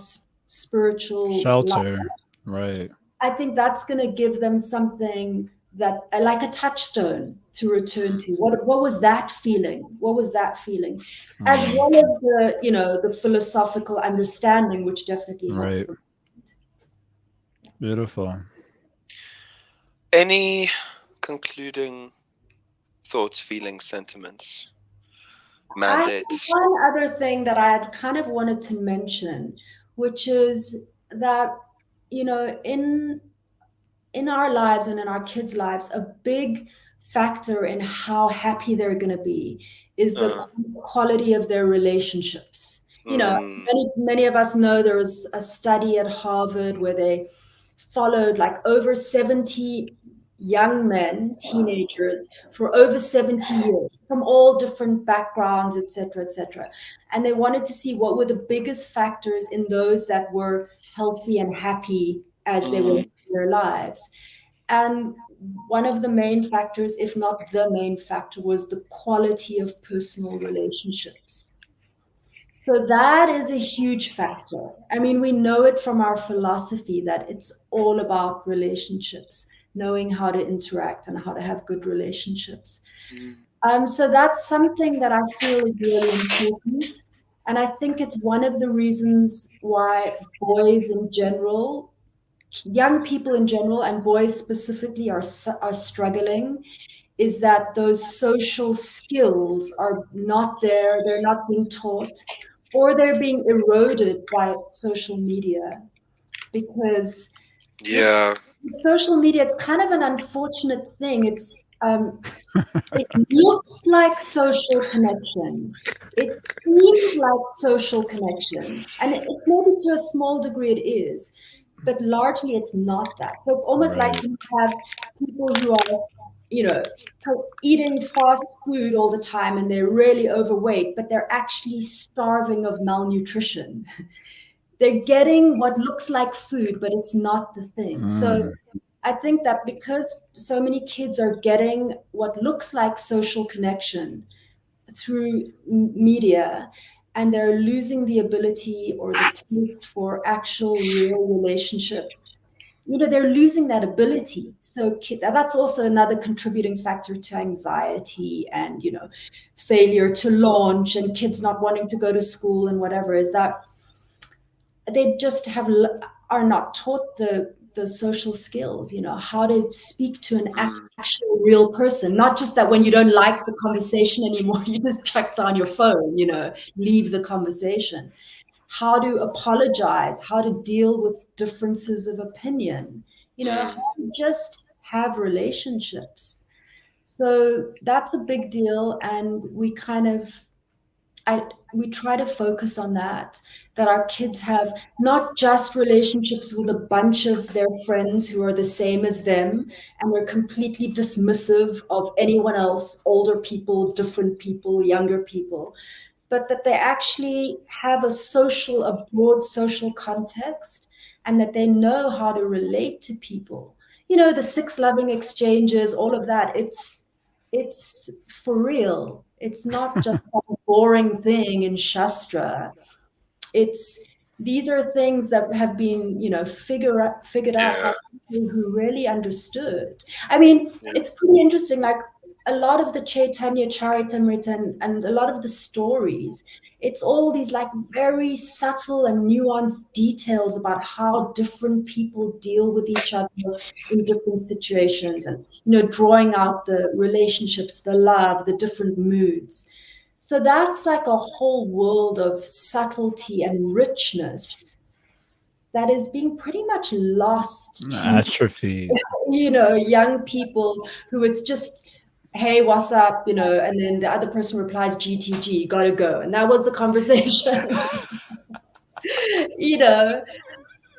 spiritual shelter. life. Right. I think that's going to give them something that, like a touchstone to return to. What was that feeling? What was that feeling? As well as the philosophical understanding, which definitely helps them. Beautiful. Any concluding thoughts, feelings, sentiments, mandates? One other thing that I had kind of wanted to mention, which is that, in our lives and in our kids' lives, a big factor in how happy they're going to be is the quality of their relationships. Many of us know there was a study at Harvard where they followed like over 70 young men, teenagers, for over 70 years from all different backgrounds, etc. And they wanted to see what were the biggest factors in those that were healthy and happy as they went through their lives. And one of the main factors, if not the main factor, was the quality of personal relationships. So that is a huge factor. We know it from our philosophy that it's all about relationships, knowing how to interact and how to have good relationships. So that's something that I feel is really important. And I think it's one of the reasons why boys in general, young people in general, and boys specifically are struggling, is that those social skills are not there, they're not being taught, or they're being eroded by social media. Because social media, it's kind of an unfortunate thing. It looks like social connection. It seems like social connection. And maybe to a small degree it is, but largely it's not that. So it's almost like you have people who are, eating fast food all the time and they're really overweight, but they're actually starving of malnutrition. they're getting what looks like food, but it's not the thing. So I think that because so many kids are getting what looks like social connection through media, and they're losing the ability or the taste for actual real relationships, they're losing that ability. So that's also another contributing factor to anxiety and failure to launch and kids not wanting to go to school and whatever, is that they just are not taught the social skills, how to speak to an actual real person, not just that when you don't like the conversation anymore, you just check down your phone, leave the conversation. How to apologize, how to deal with differences of opinion, how to just have relationships. So that's a big deal. And we try to focus on that our kids have not just relationships with a bunch of their friends who are the same as them, and we're completely dismissive of anyone else, older people, different people, younger people, but that they actually have a broad social context, and that they know how to relate to people. The 6 loving exchanges, all of that, it's for real. It's not just some boring thing in Shastra. These are things that have been, figured out by Yeah. people who really understood. I mean, Yeah. it's pretty interesting. Like a lot of the Chaitanya Charitamrita and a lot of the stories, it's all these like very subtle and nuanced details about how different people deal with each other in different situations, and drawing out the relationships, the love, the different moods. So that's like a whole world of subtlety and richness that is being pretty much lost to, atrophy. young people who it's just, hey, what's up, and then the other person replies, GTG, gotta go. And that was the conversation, you know.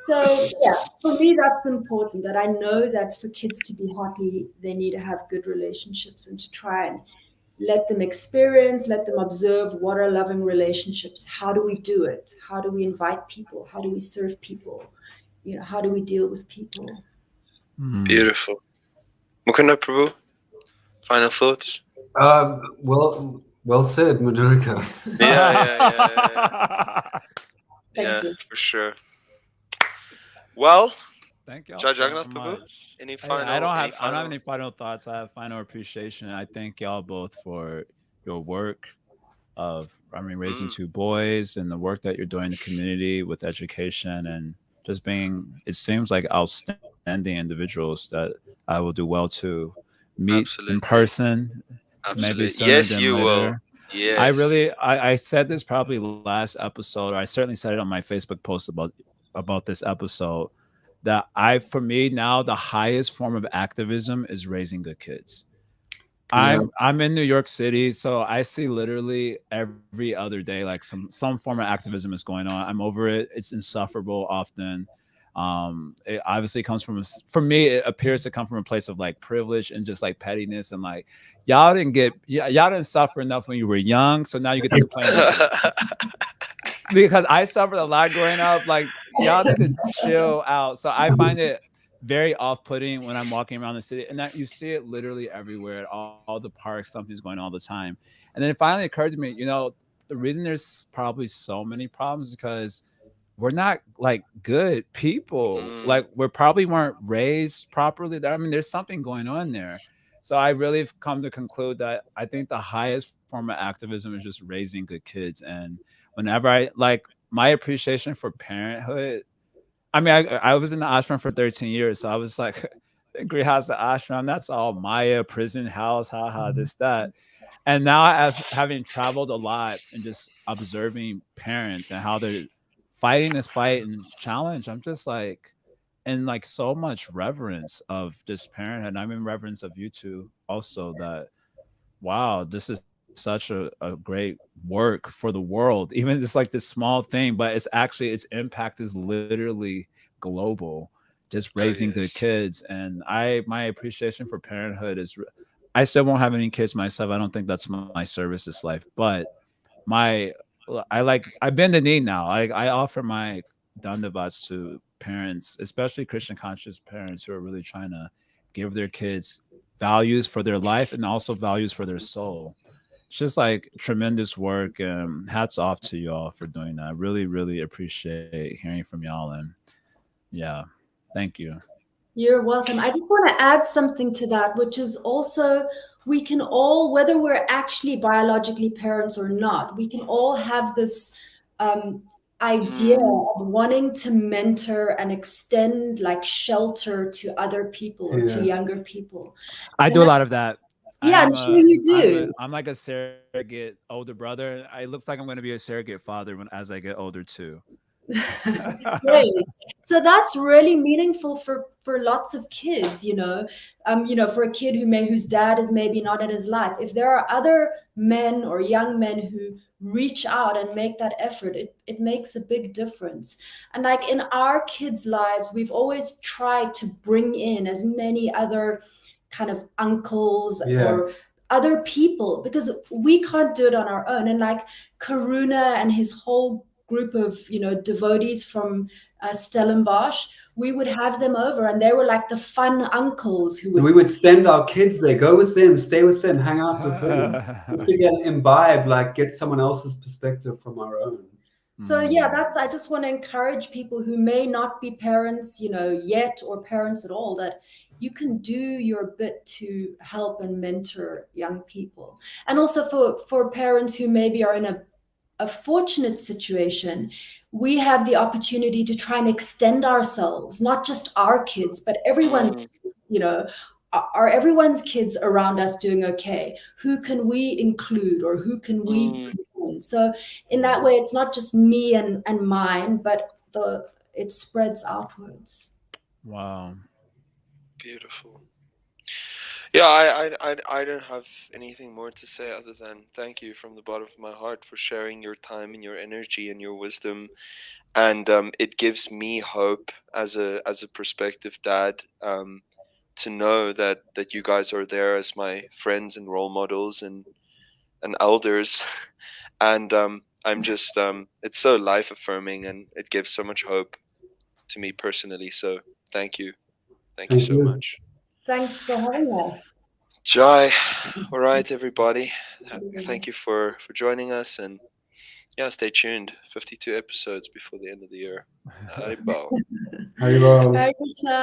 So yeah, for me, that's important, that I know that for kids to be happy, they need to have good relationships, and to try and let them experience, let them observe what are loving relationships. How do we do it? How do we invite people? How do we serve people? How do we deal with people? Beautiful. Mukunda Prabhu, final thoughts? Well said, Madhurika. Yeah. Thank you. For sure. Well, Thank y'all Judge so Jagannath Prabhu, much. any Hey, final? I don't have any final thoughts. I have final appreciation. I thank y'all both for your work of, raising 2 boys, and the work that you're doing in the community with education, and just being, it seems like outstanding individuals that I will do well to meet in person, maybe sooner Yes, than you will. later. Yes. I said this probably last episode, or I certainly said it on my Facebook post about this episode, that for me now, the highest form of activism is raising good kids. Yeah. I'm in New York City, so I see literally every other day like some form of activism is going on. I'm over it. It's insufferable often. It obviously comes for me, it appears to come from a place of like privilege and just like pettiness, and like y'all didn't suffer enough when you were young, so now you get to complain about it. Because I suffered a lot growing up. Like, y'all need to chill out. So I find it very off-putting when I'm walking around the city, and that you see it literally everywhere at all the parks. Something's going on all the time. And then it finally occurred to me, the reason there's probably so many problems is because we're not like good people. Like, we probably weren't raised properly. There's something going on there. So I really have come to conclude that I think the highest form of activism is just raising good kids. And whenever I like my appreciation for parenthood, I was in the ashram for 13 years, so I was like, Agree House, the ashram, that's all Maya, prison house, haha, this, that. And now having traveled a lot and just observing parents and how they're fighting this fight and challenge, I'm just like, and like so much reverence of just parenthood. And I'm in reverence of you two also, that wow, this is such a great work for the world. Even just like this small thing, but its impact is literally global. Just raising good kids, and my appreciation for parenthood is. I still won't have any kids myself. I don't think that's my service this life, but I bend the knee now. I offer my dandavats to parents, especially Christian conscious parents who are really trying to give their kids values for their life and also values for their soul. It's just like tremendous work. Hats off to y'all for doing that. Really, really appreciate hearing from y'all. And yeah, thank you. You're welcome. I just want to add something to that, which is also we can all, whether we're actually biologically parents or not, we can all have this idea of wanting to mentor and extend like shelter to other people or to Yeah. younger people. I And do a lot of that. yeah, I'm sure you do. I'm like a surrogate older brother. It looks like I'm going to be a surrogate father as I get older too. Great. So that's really meaningful for lots of kids, for a kid whose dad is maybe not in his life. If there are other men or young men who reach out and make that effort, it makes a big difference. And like in our kids' lives, we've always tried to bring in as many other kind of uncles or other people because we can't do it on our own. And like Karuna and his whole group of devotees from Stellenbosch, we would have them over, and they were like the fun uncles who would. We would send our kids there, go with them, stay with them, hang out with them, just to get imbibe, like get someone else's perspective from our own. So yeah, I just want to encourage people who may not be parents, yet or parents at all, that you can do your bit to help and mentor young people. And also for parents who maybe are in a fortunate situation, we have the opportunity to try and extend ourselves, not just our kids, but everyone's, are everyone's kids around us doing okay? Who can we include or who can we bring in? So in that way, it's not just me and mine, but it spreads outwards. Wow. Beautiful. Yeah, I don't have anything more to say other than thank you from the bottom of my heart for sharing your time and your energy and your wisdom, and it gives me hope as a prospective dad, to know that you guys are there as my friends and role models and elders, and I'm just it's so life affirming and it gives so much hope to me personally. So thank you so much. Thanks for having us. Jai. All right, everybody. Thank you for joining us, and yeah, stay tuned. 52 episodes before the end of the year. Haribol. Haribol. Hare Krishna.